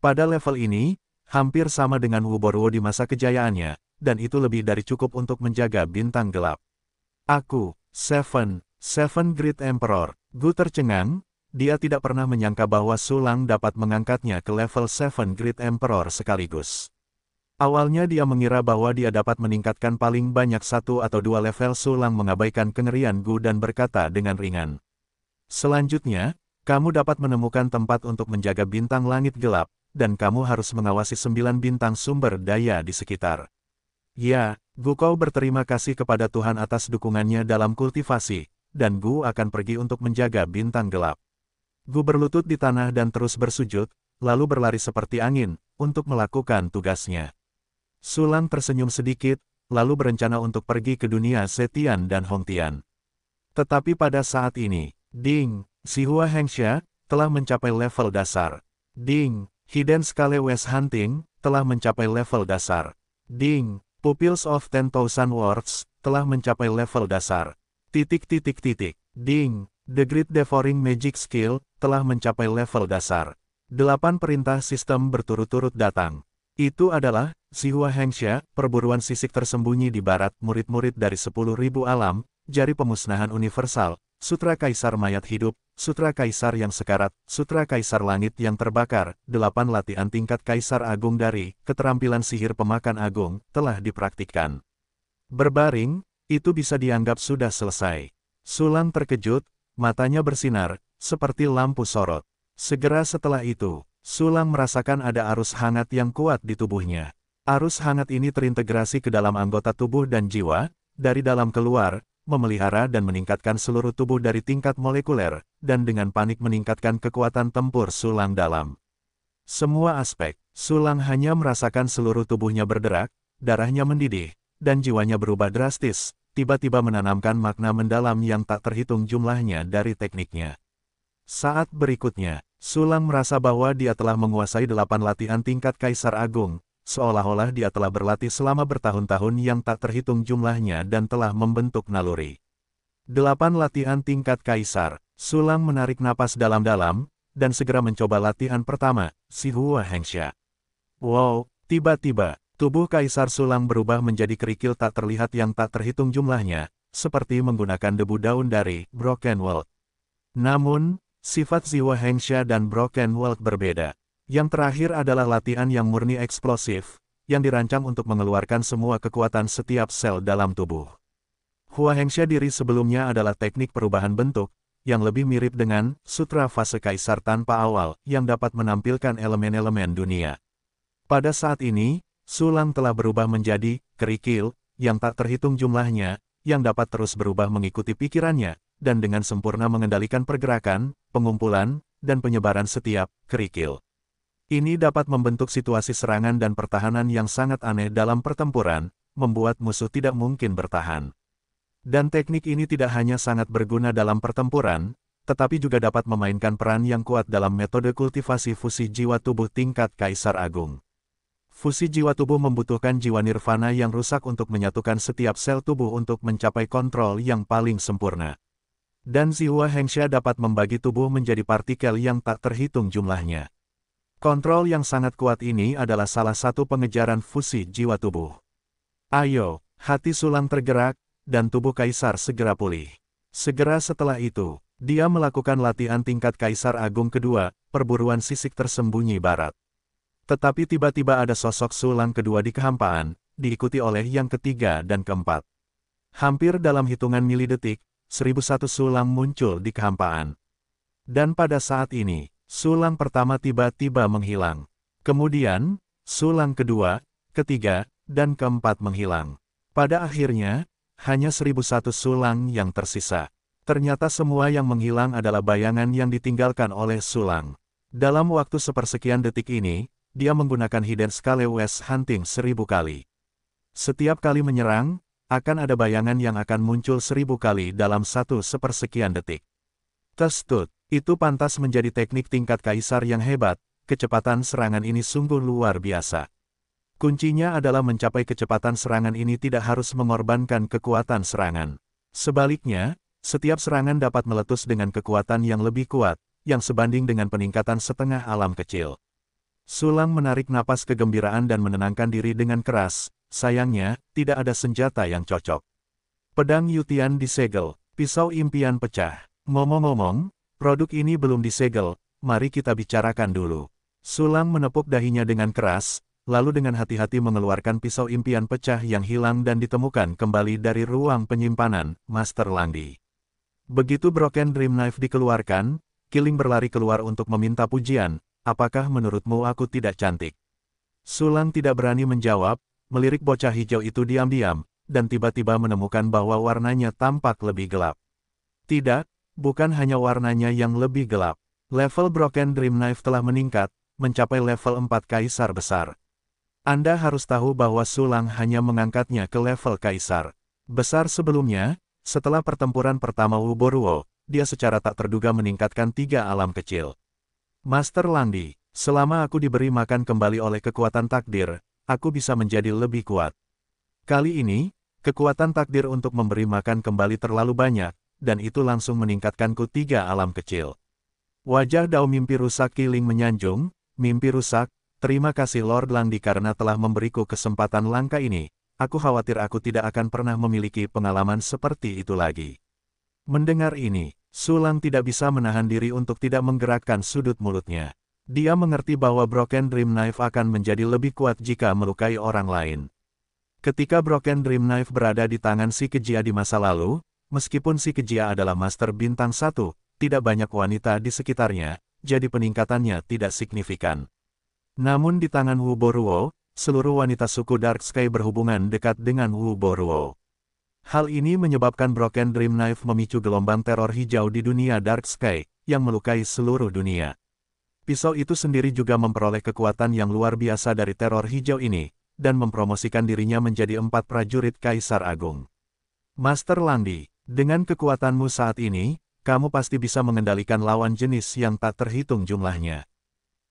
Pada level ini, hampir sama dengan Wu Boruo di masa kejayaannya, dan itu lebih dari cukup untuk menjaga bintang gelap. Aku, Seven Great Emperor. Gu tercengang, dia tidak pernah menyangka bahwa Sulang dapat mengangkatnya ke level Seven Great Emperor sekaligus. Awalnya dia mengira bahwa dia dapat meningkatkan paling banyak 1 atau 2 level. Sulang mengabaikan kengerian Gu dan berkata dengan ringan. Selanjutnya, kamu dapat menemukan tempat untuk menjaga bintang langit gelap, dan kamu harus mengawasi 9 bintang sumber daya di sekitar. Ya, Gu kau berterima kasih kepada Tuhan atas dukungannya dalam kultivasi, dan Gu akan pergi untuk menjaga bintang gelap. Gu berlutut di tanah dan terus bersujud, lalu berlari seperti angin, untuk melakukan tugasnya. Sulang tersenyum sedikit, lalu berencana untuk pergi ke dunia Zetian dan Hongtian. Tetapi pada saat ini, Ding, si Hua Hengxia, telah mencapai level dasar. Ding, Hidden Scale West Hunting, telah mencapai level dasar. Ding, Pupils of 10,000 Words, telah mencapai level dasar. Ding, The Great Devouring Magic Skill, telah mencapai level dasar. 8 perintah sistem berturut-turut datang. Itu adalah, si Hua Hengxia, perburuan sisik tersembunyi di barat, murid-murid dari 10.000 alam, jari pemusnahan universal, Sutra Kaisar Mayat Hidup, Sutra Kaisar yang sekarat, Sutra Kaisar Langit yang terbakar, 8 latihan tingkat Kaisar Agung dari keterampilan sihir pemakan agung, telah dipraktikkan. Berbaring, itu bisa dianggap sudah selesai. Sulang terkejut, matanya bersinar, seperti lampu sorot. Segera setelah itu, Sulang merasakan ada arus hangat yang kuat di tubuhnya. Arus hangat ini terintegrasi ke dalam anggota tubuh dan jiwa, dari dalam keluar, memelihara dan meningkatkan seluruh tubuh dari tingkat molekuler, dan dengan panik meningkatkan kekuatan tempur Sulang dalam semua aspek. Sulang hanya merasakan seluruh tubuhnya berderak, darahnya mendidih, dan jiwanya berubah drastis, tiba-tiba menanamkan makna mendalam yang tak terhitung jumlahnya dari tekniknya. Saat berikutnya, Sulang merasa bahwa dia telah menguasai 8 latihan tingkat Kaisar Agung, seolah-olah dia telah berlatih selama bertahun-tahun yang tak terhitung jumlahnya dan telah membentuk naluri. 8 latihan tingkat Kaisar. Sulang menarik napas dalam-dalam, dan segera mencoba latihan pertama, si Hua Hengxia. Wow, tiba-tiba, tubuh Kaisar Sulang berubah menjadi kerikil tak terlihat yang tak terhitung jumlahnya, seperti menggunakan debu daun dari Broken World. Namun, sifat Hua Hengxia dan Broken World berbeda. Yang terakhir adalah latihan yang murni eksplosif, yang dirancang untuk mengeluarkan semua kekuatan setiap sel dalam tubuh. Hua Hengxia diri sebelumnya adalah teknik perubahan bentuk, yang lebih mirip dengan sutra fase kaisar tanpa awal, yang dapat menampilkan elemen-elemen dunia. Pada saat ini, Sulang telah berubah menjadi kerikil, yang tak terhitung jumlahnya, yang dapat terus berubah mengikuti pikirannya, dan dengan sempurna mengendalikan pergerakan, pengumpulan, dan penyebaran setiap kerikil. Ini dapat membentuk situasi serangan dan pertahanan yang sangat aneh dalam pertempuran, membuat musuh tidak mungkin bertahan. Dan teknik ini tidak hanya sangat berguna dalam pertempuran, tetapi juga dapat memainkan peran yang kuat dalam metode kultivasi fusi jiwa tubuh tingkat Kaisar Agung. Fusi jiwa tubuh membutuhkan jiwa nirvana yang rusak untuk menyatukan setiap sel tubuh untuk mencapai kontrol yang paling sempurna. Dan Zihua Hengsha dapat membagi tubuh menjadi partikel yang tak terhitung jumlahnya. Kontrol yang sangat kuat ini adalah salah satu pengejaran fusi jiwa tubuh. Ayo, hati Sulang tergerak, dan tubuh Kaisar segera pulih. Segera setelah itu, dia melakukan latihan tingkat Kaisar Agung kedua, perburuan sisik tersembunyi barat. Tetapi tiba-tiba ada sosok Sulang kedua di kehampaan, diikuti oleh yang ketiga dan keempat. Hampir dalam hitungan milidetik, 1001 Sulang muncul di kehampaan. Dan pada saat ini, Sulang pertama tiba-tiba menghilang. Kemudian, Sulang kedua, ketiga, dan keempat menghilang. Pada akhirnya, hanya 1001 Sulang yang tersisa. Ternyata semua yang menghilang adalah bayangan yang ditinggalkan oleh Sulang. Dalam waktu sepersekian detik ini, dia menggunakan Hidden Scale West Hunting 1000 kali. Setiap kali menyerang, akan ada bayangan yang akan muncul 1000 kali dalam 1/100 detik. Testut, itu pantas menjadi teknik tingkat Kaisar yang hebat, kecepatan serangan ini sungguh luar biasa. Kuncinya adalah mencapai kecepatan serangan ini tidak harus mengorbankan kekuatan serangan. Sebaliknya, setiap serangan dapat meletus dengan kekuatan yang lebih kuat, yang sebanding dengan peningkatan setengah alam kecil. Sulang menarik napas kegembiraan dan menenangkan diri dengan keras, sayangnya, tidak ada senjata yang cocok. Pedang Yutian disegel, pisau impian pecah. Ngomong-ngomong, produk ini belum disegel, mari kita bicarakan dulu. Sulang menepuk dahinya dengan keras, lalu dengan hati-hati mengeluarkan pisau impian pecah yang hilang dan ditemukan kembali dari ruang penyimpanan, Master Langdi. Begitu Broken Dream Knife dikeluarkan, Kiling berlari keluar untuk meminta pujian, apakah menurutmu aku tidak cantik? Sulang tidak berani menjawab, melirik bocah hijau itu diam-diam, dan tiba-tiba menemukan bahwa warnanya tampak lebih gelap. Tidak, bukan hanya warnanya yang lebih gelap. Level Broken Dream Knife telah meningkat, mencapai level 4 Kaisar Besar. Anda harus tahu bahwa Sulang hanya mengangkatnya ke level Kaisar Besar sebelumnya, setelah pertempuran pertama Wuboruo, dia secara tak terduga meningkatkan 3 alam kecil. Master Langdi, selama aku diberi makan kembali oleh kekuatan takdir, aku bisa menjadi lebih kuat. Kali ini, kekuatan takdir untuk memberi makan kembali terlalu banyak, dan itu langsung meningkatkanku 3 alam kecil. Wajah Dao mimpi rusak Kiling menyanjung, mimpi rusak, terima kasih Lord Langdi karena telah memberiku kesempatan langka ini, aku khawatir aku tidak akan pernah memiliki pengalaman seperti itu lagi. Mendengar ini, Sulang tidak bisa menahan diri untuk tidak menggerakkan sudut mulutnya. Dia mengerti bahwa Broken Dream Knife akan menjadi lebih kuat jika melukai orang lain. Ketika Broken Dream Knife berada di tangan si Kejia di masa lalu, meskipun si Kejia adalah Master Bintang 1, tidak banyak wanita di sekitarnya, jadi peningkatannya tidak signifikan. Namun di tangan Wuboruo, seluruh wanita suku Dark Sky berhubungan dekat dengan Wuboruo. Hal ini menyebabkan Broken Dream Knife memicu gelombang teror hijau di dunia Dark Sky, yang melukai seluruh dunia. Pisau itu sendiri juga memperoleh kekuatan yang luar biasa dari teror hijau ini, dan mempromosikan dirinya menjadi 4 prajurit Kaisar Agung. Master Langdi, dengan kekuatanmu saat ini, kamu pasti bisa mengendalikan lawan jenis yang tak terhitung jumlahnya.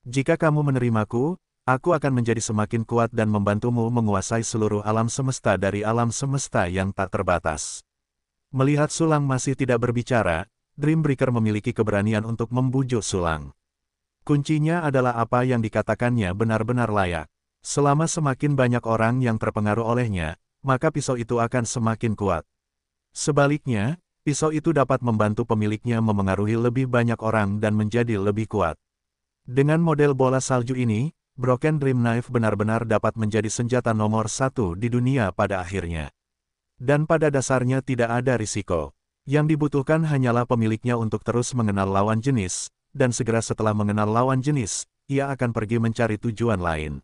Jika kamu menerimaku, aku akan menjadi semakin kuat dan membantumu menguasai seluruh alam semesta dari alam semesta yang tak terbatas. Melihat Sulang masih tidak berbicara, Dreambreaker memiliki keberanian untuk membujuk Sulang. Kuncinya adalah apa yang dikatakannya benar-benar layak. Selama semakin banyak orang yang terpengaruh olehnya, maka pisau itu akan semakin kuat. Sebaliknya, pisau itu dapat membantu pemiliknya memengaruhi lebih banyak orang dan menjadi lebih kuat. Dengan model bola salju ini, Broken Dream Knife benar-benar dapat menjadi senjata nomor 1 di dunia pada akhirnya. Dan pada dasarnya tidak ada risiko. Yang dibutuhkan hanyalah pemiliknya untuk terus mengenal lawan jenis, dan segera setelah mengenal lawan jenis, ia akan pergi mencari tujuan lain.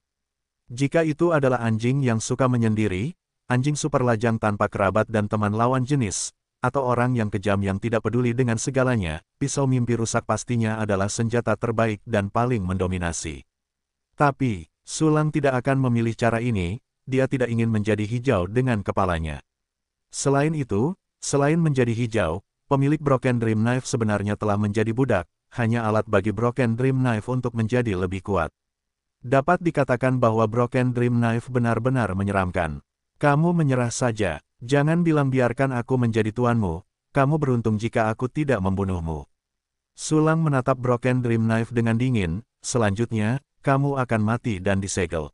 Jika itu adalah anjing yang suka menyendiri, anjing super lajang tanpa kerabat dan teman lawan jenis, atau orang yang kejam yang tidak peduli dengan segalanya, pisau mimpi rusak pastinya adalah senjata terbaik dan paling mendominasi. Tapi, Sulang tidak akan memilih cara ini, dia tidak ingin menjadi hijau dengan kepalanya. Selain itu, selain menjadi hijau, pemilik Broken Dream Knife sebenarnya telah menjadi budak, hanya alat bagi Broken Dream Knife untuk menjadi lebih kuat. Dapat dikatakan bahwa Broken Dream Knife benar-benar menyeramkan. Kamu menyerah saja, jangan bilang biarkan aku menjadi tuanmu, kamu beruntung jika aku tidak membunuhmu. Sulang menatap Broken Dream Knife dengan dingin, selanjutnya, kamu akan mati dan disegel.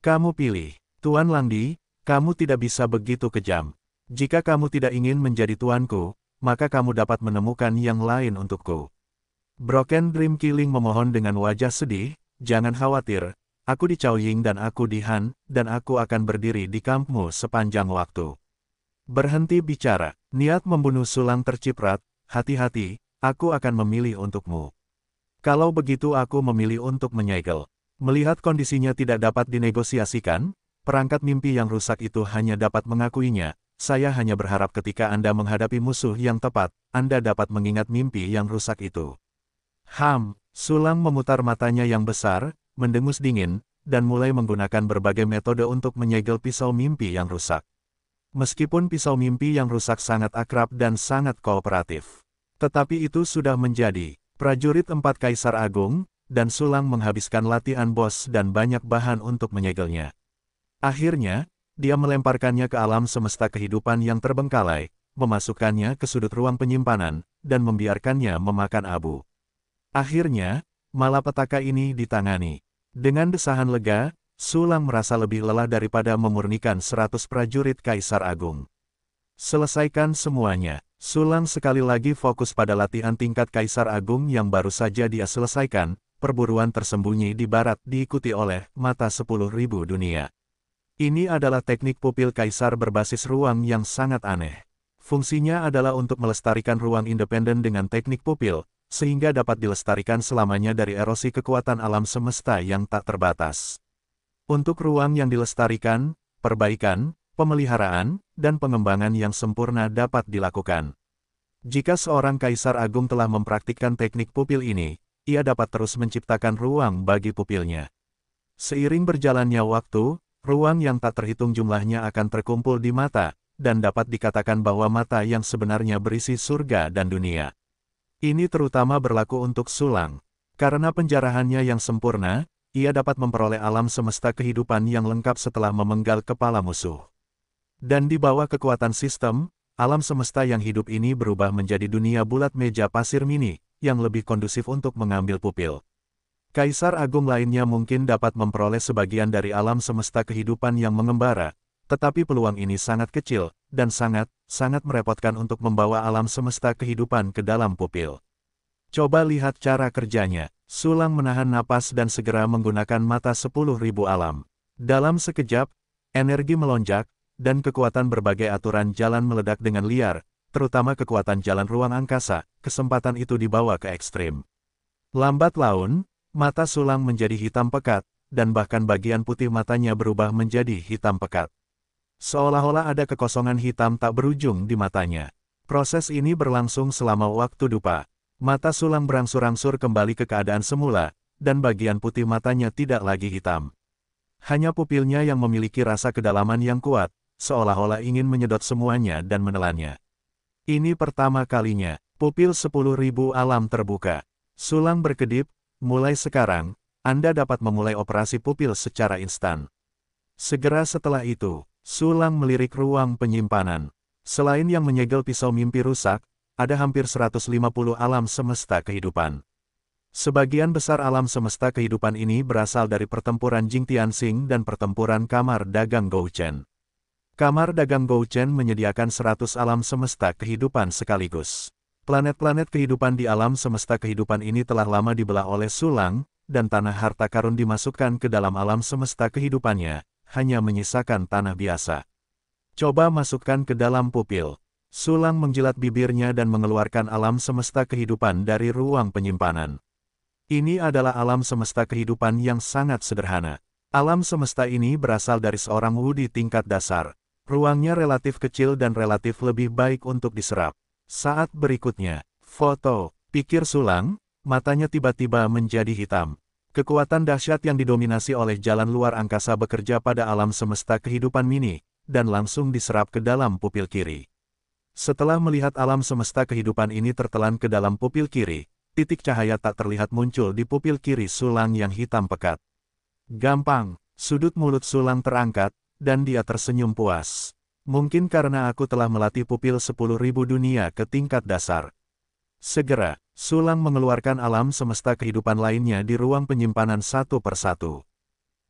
Kamu pilih, Tuan Langdi, kamu tidak bisa begitu kejam. Jika kamu tidak ingin menjadi tuanku, maka kamu dapat menemukan yang lain untukku. Broken Dream Killing memohon dengan wajah sedih, jangan khawatir, aku di Chaoying dan aku di Han, dan aku akan berdiri di kampmu sepanjang waktu. Berhenti bicara, niat membunuh Sulang terciprat, hati-hati, aku akan memilih untukmu. Kalau begitu aku memilih untuk menyegel. Melihat kondisinya tidak dapat dinegosiasikan, perangkat mimpi yang rusak itu hanya dapat mengakuinya, saya hanya berharap ketika Anda menghadapi musuh yang tepat, Anda dapat mengingat mimpi yang rusak itu. Sulang memutar matanya yang besar, mendengus dingin, dan mulai menggunakan berbagai metode untuk menyegel pisau mimpi yang rusak. Meskipun pisau mimpi yang rusak sangat akrab dan sangat kooperatif. Tetapi itu sudah menjadi prajurit 4 Kaisar Agung, dan Sulang menghabiskan latihan bos dan banyak bahan untuk menyegelnya. Akhirnya, dia melemparkannya ke alam semesta kehidupan yang terbengkalai, memasukkannya ke sudut ruang penyimpanan, dan membiarkannya memakan abu. Akhirnya, malapetaka ini ditangani. Dengan desahan lega, Sulang merasa lebih lelah daripada memurnikan 100 prajurit Kaisar Agung. Selesaikan semuanya. Sulang sekali lagi fokus pada latihan tingkat Kaisar Agung yang baru saja dia selesaikan. Perburuan tersembunyi di barat diikuti oleh mata 10.000 dunia. Ini adalah teknik pupil Kaisar berbasis ruang yang sangat aneh. Fungsinya adalah untuk melestarikan ruang independen dengan teknik pupil, sehingga dapat dilestarikan selamanya dari erosi kekuatan alam semesta yang tak terbatas. Untuk ruang yang dilestarikan, perbaikan, pemeliharaan, dan pengembangan yang sempurna dapat dilakukan. Jika seorang Kaisar Agung telah mempraktikkan teknik pupil ini, ia dapat terus menciptakan ruang bagi pupilnya. Seiring berjalannya waktu, ruang yang tak terhitung jumlahnya akan terkumpul di mata, dan dapat dikatakan bahwa mata yang sebenarnya berisi surga dan dunia. Ini terutama berlaku untuk Sulang. Karena penjarahannya yang sempurna, ia dapat memperoleh alam semesta kehidupan yang lengkap setelah memenggal kepala musuh. Dan di bawah kekuatan sistem, alam semesta yang hidup ini berubah menjadi dunia bulat meja pasir mini, yang lebih kondusif untuk mengambil pupil. Kaisar Agung lainnya mungkin dapat memperoleh sebagian dari alam semesta kehidupan yang mengembara, tetapi peluang ini sangat kecil, dan sangat merepotkan untuk membawa alam semesta kehidupan ke dalam pupil. Coba lihat cara kerjanya. Sulang menahan napas dan segera menggunakan mata 10.000 alam. Dalam sekejap, energi melonjak, dan kekuatan berbagai aturan jalan meledak dengan liar, terutama kekuatan jalan ruang angkasa, kesempatan itu dibawa ke ekstrim. Lambat laun, mata Sulang menjadi hitam pekat, dan bahkan bagian putih matanya berubah menjadi hitam pekat. Seolah-olah ada kekosongan hitam tak berujung di matanya. Proses ini berlangsung selama waktu dupa. Mata Sulang berangsur-angsur kembali ke keadaan semula, dan bagian putih matanya tidak lagi hitam. Hanya pupilnya yang memiliki rasa kedalaman yang kuat, seolah-olah ingin menyedot semuanya dan menelannya. Ini pertama kalinya, pupil 10.000 alam terbuka. Sulang berkedip, mulai sekarang, Anda dapat memulai operasi pupil secara instan. Segera setelah itu, Sulang melirik ruang penyimpanan. Selain yang menyegel pisau mimpi rusak, ada hampir 150 alam semesta kehidupan. Sebagian besar alam semesta kehidupan ini berasal dari pertempuran Jing Tianxing dan pertempuran Kamar Dagang Gouchen. Kamar Dagang Gouchen menyediakan 100 alam semesta kehidupan sekaligus. Planet-planet kehidupan di alam semesta kehidupan ini telah lama dibelah oleh Sulang, dan tanah harta karun dimasukkan ke dalam alam semesta kehidupannya, hanya menyisakan tanah biasa. Coba masukkan ke dalam pupil. Sulang menjilat bibirnya dan mengeluarkan alam semesta kehidupan dari ruang penyimpanan. Ini adalah alam semesta kehidupan yang sangat sederhana. Alam semesta ini berasal dari seorang Wu di tingkat dasar. Ruangnya relatif kecil dan relatif lebih baik untuk diserap. Saat berikutnya, foto, pikir Sulang, matanya tiba-tiba menjadi hitam. Kekuatan dahsyat yang didominasi oleh jalan luar angkasa bekerja pada alam semesta kehidupan mini, dan langsung diserap ke dalam pupil kiri. Setelah melihat alam semesta kehidupan ini tertelan ke dalam pupil kiri, titik cahaya tak terlihat muncul di pupil kiri Sulang yang hitam pekat. Gampang, sudut mulut Sulang terangkat, dan dia tersenyum puas. Mungkin karena aku telah melatih pupil 10.000 dunia ke tingkat dasar. Segera, Sulang mengeluarkan alam semesta kehidupan lainnya di ruang penyimpanan satu persatu.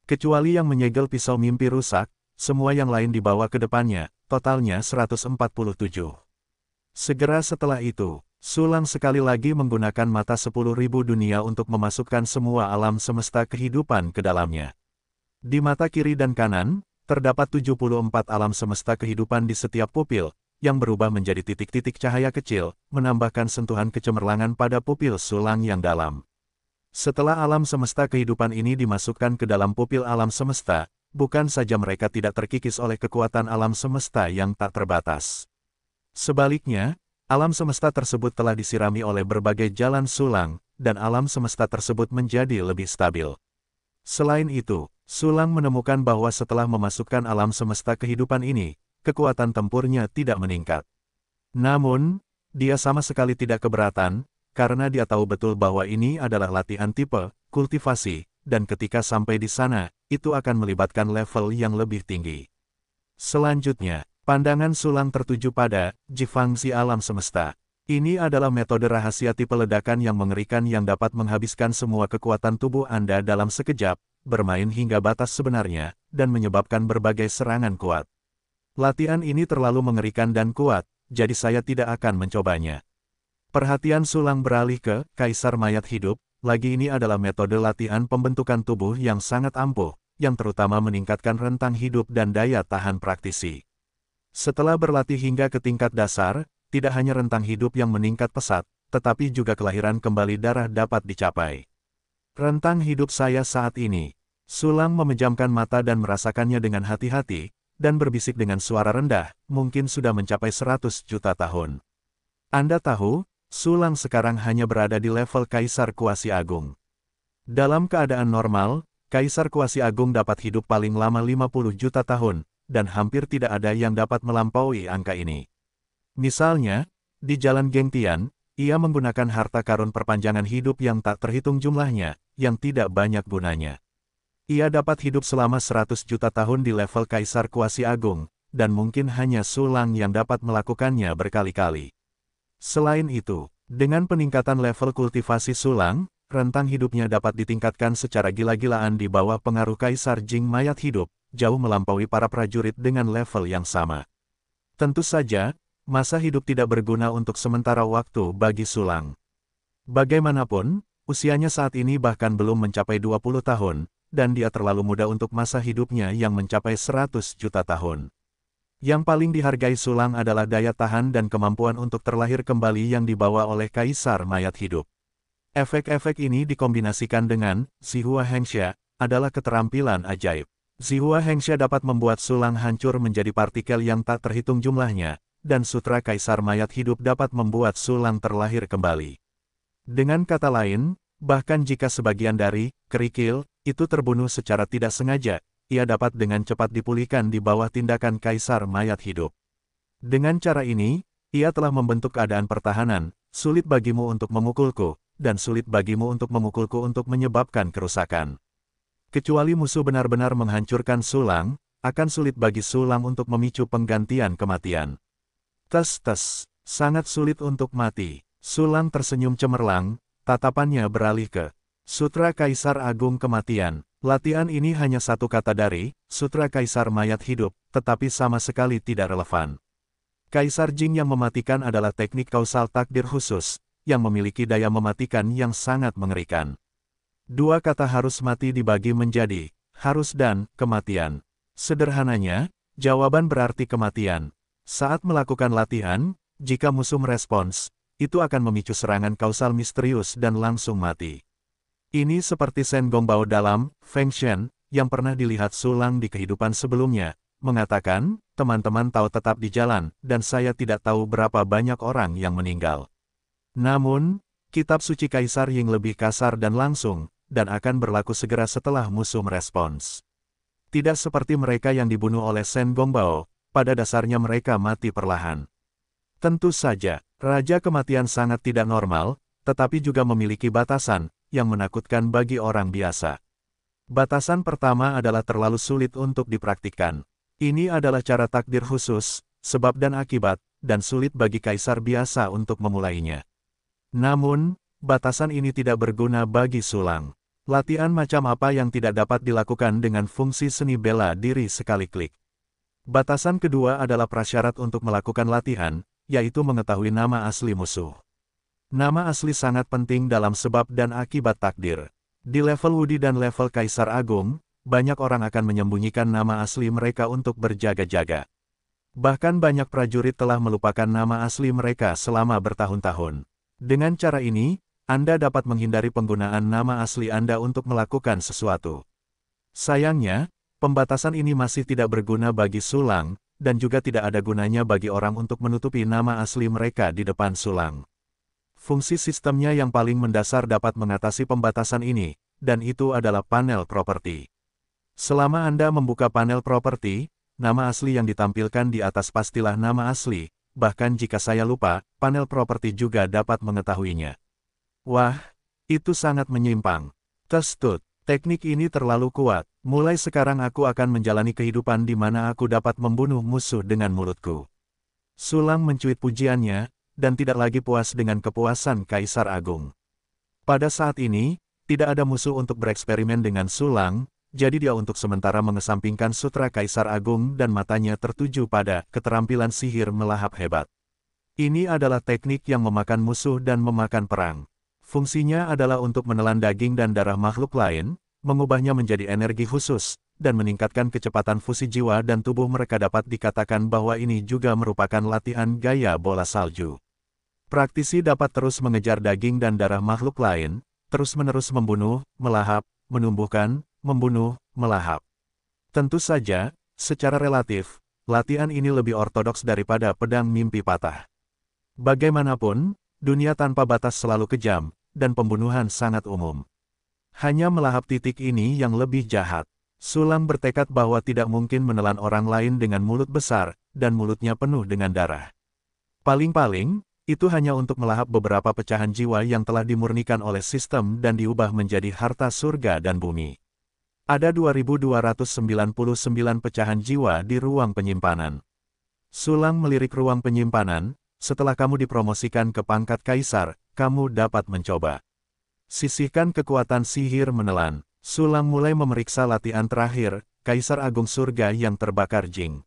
Kecuali yang menyegel pisau mimpi rusak, semua yang lain dibawa ke depannya, totalnya 147. Segera setelah itu, Sulang sekali lagi menggunakan mata 10.000 dunia untuk memasukkan semua alam semesta kehidupan ke dalamnya. Di mata kiri dan kanan, terdapat 74 alam semesta kehidupan di setiap pupil, yang berubah menjadi titik-titik cahaya kecil, menambahkan sentuhan kecemerlangan pada pupil Sulang yang dalam. Setelah alam semesta kehidupan ini dimasukkan ke dalam pupil alam semesta, bukan saja mereka tidak terkikis oleh kekuatan alam semesta yang tak terbatas. Sebaliknya, alam semesta tersebut telah disirami oleh berbagai jalan Sulang, dan alam semesta tersebut menjadi lebih stabil. Selain itu, Sulang menemukan bahwa setelah memasukkan alam semesta kehidupan ini, kekuatan tempurnya tidak meningkat. Namun, dia sama sekali tidak keberatan, karena dia tahu betul bahwa ini adalah latihan tipe, kultivasi, dan ketika sampai di sana, itu akan melibatkan level yang lebih tinggi. Selanjutnya, pandangan Sulang tertuju pada Jifangzi alam semesta. Ini adalah metode rahasia tipe ledakan yang mengerikan yang dapat menghabiskan semua kekuatan tubuh Anda dalam sekejap, bermain hingga batas sebenarnya, dan menyebabkan berbagai serangan kuat. Latihan ini terlalu mengerikan dan kuat, jadi saya tidak akan mencobanya. Perhatian Sulang beralih ke Kaisar Mayat Hidup, lagi ini adalah metode latihan pembentukan tubuh yang sangat ampuh, yang terutama meningkatkan rentang hidup dan daya tahan praktisi. Setelah berlatih hingga ke tingkat dasar, tidak hanya rentang hidup yang meningkat pesat, tetapi juga kelahiran kembali darah dapat dicapai. Rentang hidup saya saat ini. Sulang memejamkan mata dan merasakannya dengan hati-hati, dan berbisik dengan suara rendah, mungkin sudah mencapai 100 juta tahun. Anda tahu, Sulang sekarang hanya berada di level Kaisar Kuasi Agung. Dalam keadaan normal, Kaisar Kuasi Agung dapat hidup paling lama 50 juta tahun, dan hampir tidak ada yang dapat melampaui angka ini. Misalnya, di Jalan Gengtian, ia menggunakan harta karun perpanjangan hidup yang tak terhitung jumlahnya, yang tidak banyak gunanya. Ia dapat hidup selama 100 juta tahun di level Kaisar Kuasi Agung, dan mungkin hanya Sulang yang dapat melakukannya berkali-kali. Selain itu, dengan peningkatan level kultivasi Sulang, rentang hidupnya dapat ditingkatkan secara gila-gilaan di bawah pengaruh Kaisar Jing Mayat Hidup, jauh melampaui para prajurit dengan level yang sama. Tentu saja, masa hidup tidak berguna untuk sementara waktu bagi Sulang. Bagaimanapun, usianya saat ini bahkan belum mencapai 20 tahun, dan dia terlalu muda untuk masa hidupnya yang mencapai 100 juta tahun. Yang paling dihargai Sulang adalah daya tahan dan kemampuan untuk terlahir kembali yang dibawa oleh Kaisar Mayat Hidup. Efek-efek ini dikombinasikan dengan Zihua Hengsha, adalah keterampilan ajaib. Zihua Hengsha dapat membuat Sulang hancur menjadi partikel yang tak terhitung jumlahnya, dan Sutra Kaisar Mayat Hidup dapat membuat Sulang terlahir kembali. Dengan kata lain, bahkan jika sebagian dari kerikil itu terbunuh secara tidak sengaja, ia dapat dengan cepat dipulihkan di bawah tindakan Kaisar Mayat Hidup. Dengan cara ini, ia telah membentuk keadaan pertahanan, sulit bagimu untuk memukulku, dan sulit bagimu untuk memukulku untuk menyebabkan kerusakan. Kecuali musuh benar-benar menghancurkan Sulang, akan sulit bagi Sulang untuk memicu penggantian kematian. Tes, sangat sulit untuk mati. Sulang tersenyum cemerlang, tatapannya beralih ke Sutra Kaisar Agung Kematian. Latihan ini hanya satu kata dari Sutra Kaisar Mayat Hidup, tetapi sama sekali tidak relevan. Kaisar Jing yang mematikan adalah teknik kausal takdir khusus, yang memiliki daya mematikan yang sangat mengerikan. Dua kata harus mati dibagi menjadi harus dan kematian. Sederhananya, jawaban berarti kematian. Saat melakukan latihan, jika musuh merespons, itu akan memicu serangan kausal misterius dan langsung mati. Ini seperti Shen Gongbao dalam Feng Shen, yang pernah dilihat Sulang di kehidupan sebelumnya, mengatakan, teman-teman tahu tetap di jalan, dan saya tidak tahu berapa banyak orang yang meninggal. Namun, kitab suci Kaisar Ying lebih kasar dan langsung, dan akan berlaku segera setelah musuh merespons. Tidak seperti mereka yang dibunuh oleh Shen Gongbao, pada dasarnya mereka mati perlahan. Tentu saja, Raja Kematian sangat tidak normal, tetapi juga memiliki batasan, yang menakutkan bagi orang biasa. Batasan pertama adalah terlalu sulit untuk dipraktikkan. Ini adalah cara takdir khusus, sebab dan akibat, dan sulit bagi kaisar biasa untuk memulainya. Namun, batasan ini tidak berguna bagi Sulang. Latihan macam apa yang tidak dapat dilakukan dengan fungsi seni bela diri sekali klik. Batasan kedua adalah prasyarat untuk melakukan latihan, yaitu mengetahui nama asli musuh. Nama asli sangat penting dalam sebab dan akibat takdir. Di level Wudi dan level Kaisar Agung, banyak orang akan menyembunyikan nama asli mereka untuk berjaga-jaga. Bahkan banyak prajurit telah melupakan nama asli mereka selama bertahun-tahun. Dengan cara ini, Anda dapat menghindari penggunaan nama asli Anda untuk melakukan sesuatu. Sayangnya, pembatasan ini masih tidak berguna bagi Sulang, dan juga tidak ada gunanya bagi orang untuk menutupi nama asli mereka di depan Sulang. Fungsi sistemnya yang paling mendasar dapat mengatasi pembatasan ini, dan itu adalah panel properti. Selama Anda membuka panel properti, nama asli yang ditampilkan di atas pastilah nama asli, bahkan jika saya lupa, panel properti juga dapat mengetahuinya. Wah, itu sangat menyimpang. Testut, teknik ini terlalu kuat. Mulai sekarang aku akan menjalani kehidupan di mana aku dapat membunuh musuh dengan mulutku. Sulang mencuit pujiannya, dan tidak lagi puas dengan kepuasan Kaisar Agung. Pada saat ini, tidak ada musuh untuk bereksperimen dengan Sulang, jadi dia untuk sementara mengesampingkan sutra Kaisar Agung dan matanya tertuju pada keterampilan sihir melahap hebat. Ini adalah teknik yang memakan musuh dan memakan perang. Fungsinya adalah untuk menelan daging dan darah makhluk lain, mengubahnya menjadi energi khusus, dan meningkatkan kecepatan fusi jiwa dan tubuh mereka. Dapat dikatakan bahwa ini juga merupakan latihan gaya bola salju. Praktisi dapat terus mengejar daging dan darah makhluk lain, terus-menerus membunuh, melahap, menumbuhkan, membunuh, melahap. Tentu saja, secara relatif, latihan ini lebih ortodoks daripada pedang mimpi patah. Bagaimanapun, dunia tanpa batas selalu kejam, dan pembunuhan sangat umum. Hanya melahap titik ini yang lebih jahat. Sulang bertekad bahwa tidak mungkin menelan orang lain dengan mulut besar, dan mulutnya penuh dengan darah. Paling-paling, itu hanya untuk melahap beberapa pecahan jiwa yang telah dimurnikan oleh sistem dan diubah menjadi harta surga dan bumi. Ada 2.299 pecahan jiwa di ruang penyimpanan. Sulang melirik ruang penyimpanan, setelah kamu dipromosikan ke pangkat kaisar, kamu dapat mencoba. Sisihkan kekuatan sihir menelan. Sulang mulai memeriksa latihan terakhir, Kaisar Agung Surga yang terbakar Jing.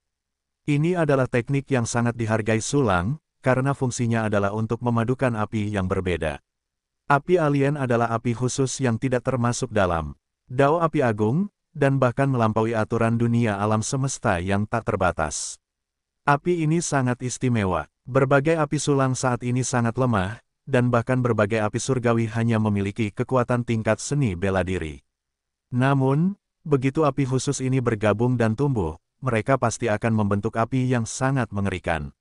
Ini adalah teknik yang sangat dihargai Sulang, karena fungsinya adalah untuk memadukan api yang berbeda. Api alien adalah api khusus yang tidak termasuk dalam Dao Api Agung, dan bahkan melampaui aturan dunia alam semesta yang tak terbatas. Api ini sangat istimewa. Berbagai api Sulang saat ini sangat lemah, dan bahkan berbagai api surgawi hanya memiliki kekuatan tingkat seni bela diri. Namun, begitu api khusus ini bergabung dan tumbuh, mereka pasti akan membentuk api yang sangat mengerikan.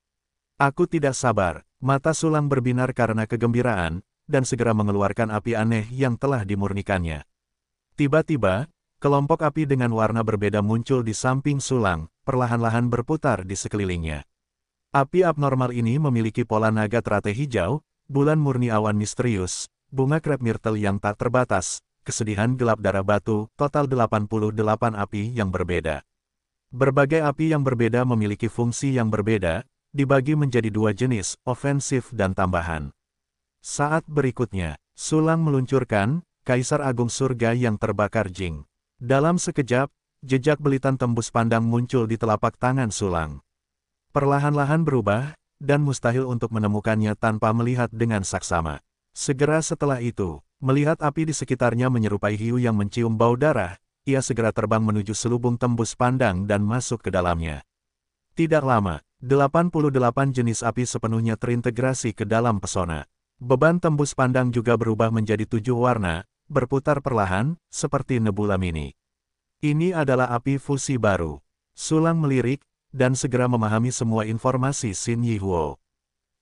Aku tidak sabar. Mata Sulang berbinar karena kegembiraan, dan segera mengeluarkan api aneh yang telah dimurnikannya. Tiba-tiba, kelompok api dengan warna berbeda muncul di samping Sulang, perlahan-lahan berputar di sekelilingnya. Api abnormal ini memiliki pola naga teratai hijau, bulan murni awan misterius, bunga krep myrtle yang tak terbatas, kesedihan gelap darah batu, total 88 api yang berbeda. Berbagai api yang berbeda memiliki fungsi yang berbeda, dibagi menjadi dua jenis, ofensif dan tambahan. Saat berikutnya, Sulang meluncurkan Kaisar Agung Surga yang terbakar Jing. Dalam sekejap, jejak belitan tembus pandang muncul di telapak tangan Sulang. Perlahan-lahan berubah, dan mustahil untuk menemukannya tanpa melihat dengan saksama. Segera setelah itu, melihat api di sekitarnya menyerupai hiu yang mencium bau darah, ia segera terbang menuju selubung tembus pandang dan masuk ke dalamnya. Tidak lama, 88 jenis api sepenuhnya terintegrasi ke dalam pesona. Beban tembus pandang juga berubah menjadi 7 warna, berputar perlahan, seperti nebula mini. Ini adalah api fusi baru. Sulang melirik, dan segera memahami semua informasi Xin Yihuo.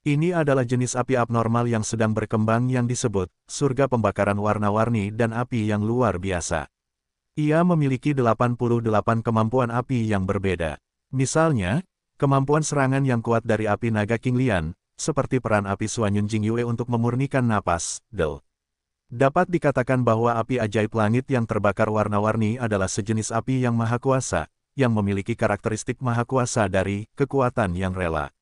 Ini adalah jenis api abnormal yang sedang berkembang yang disebut surga pembakaran warna-warni dan api yang luar biasa. Ia memiliki 88 kemampuan api yang berbeda. Misalnya, kemampuan serangan yang kuat dari api naga King Lian, seperti peran api Suanyun Jingyue untuk memurnikan napas, Del. Dapat dikatakan bahwa api ajaib langit yang terbakar warna-warni adalah sejenis api yang maha kuasa, yang memiliki karakteristik maha kuasa dari kekuatan yang rela.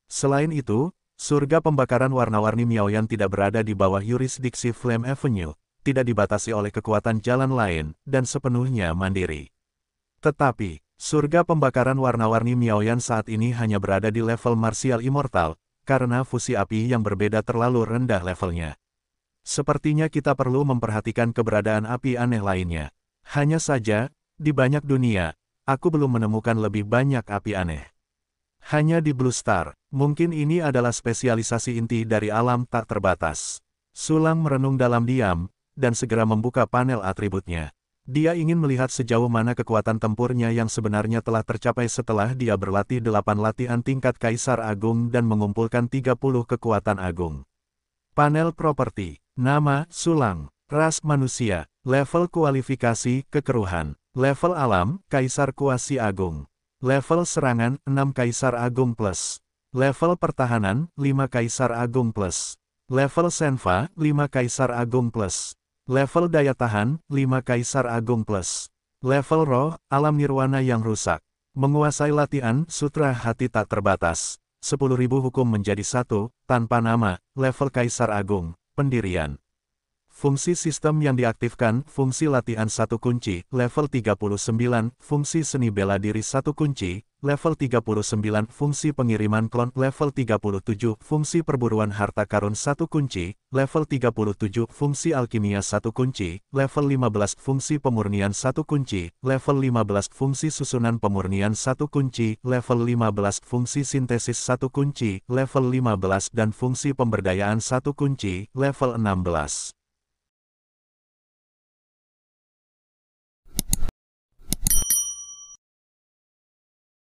Selain itu, surga pembakaran warna-warni Miaoyan tidak berada di bawah yurisdiksi Flame Avenue, tidak dibatasi oleh kekuatan jalan lain, dan sepenuhnya mandiri. Tetapi, surga pembakaran warna-warni Miaoyan saat ini hanya berada di level martial immortal, karena fusi api yang berbeda terlalu rendah levelnya. Sepertinya kita perlu memperhatikan keberadaan api aneh lainnya. Hanya saja, di banyak dunia, aku belum menemukan lebih banyak api aneh. Hanya di Blue Star, mungkin ini adalah spesialisasi inti dari alam tak terbatas. Sulang merenung dalam diam, dan segera membuka panel atributnya. Dia ingin melihat sejauh mana kekuatan tempurnya yang sebenarnya telah tercapai setelah dia berlatih 8 latihan tingkat Kaisar Agung dan mengumpulkan 30 kekuatan agung. Panel properti. Nama, Sulang. Ras manusia. Level kualifikasi, kekeruhan. Level alam, Kaisar Kuasi Agung. Level serangan, 6 Kaisar Agung plus. Level pertahanan, 5 Kaisar Agung plus. Level senva, 5 Kaisar Agung plus. Level daya tahan, 5 Kaisar Agung plus. Level roh, alam nirwana yang rusak. Menguasai latihan, sutra hati tak terbatas. 10.000 hukum menjadi 1, tanpa nama, level Kaisar Agung. Pendirian. Fungsi sistem yang diaktifkan, fungsi latihan 1 kunci, level 39, fungsi seni bela diri 1 kunci, level 39, fungsi pengiriman klon, level 37, fungsi perburuan harta karun 1 kunci, level 37, fungsi alkimia 1 kunci, level 15, fungsi pemurnian 1 kunci, level 15, fungsi susunan pemurnian 1 kunci, level 15, fungsi sintesis 1 kunci, level 15 dan fungsi pemberdayaan 1 kunci, level 16.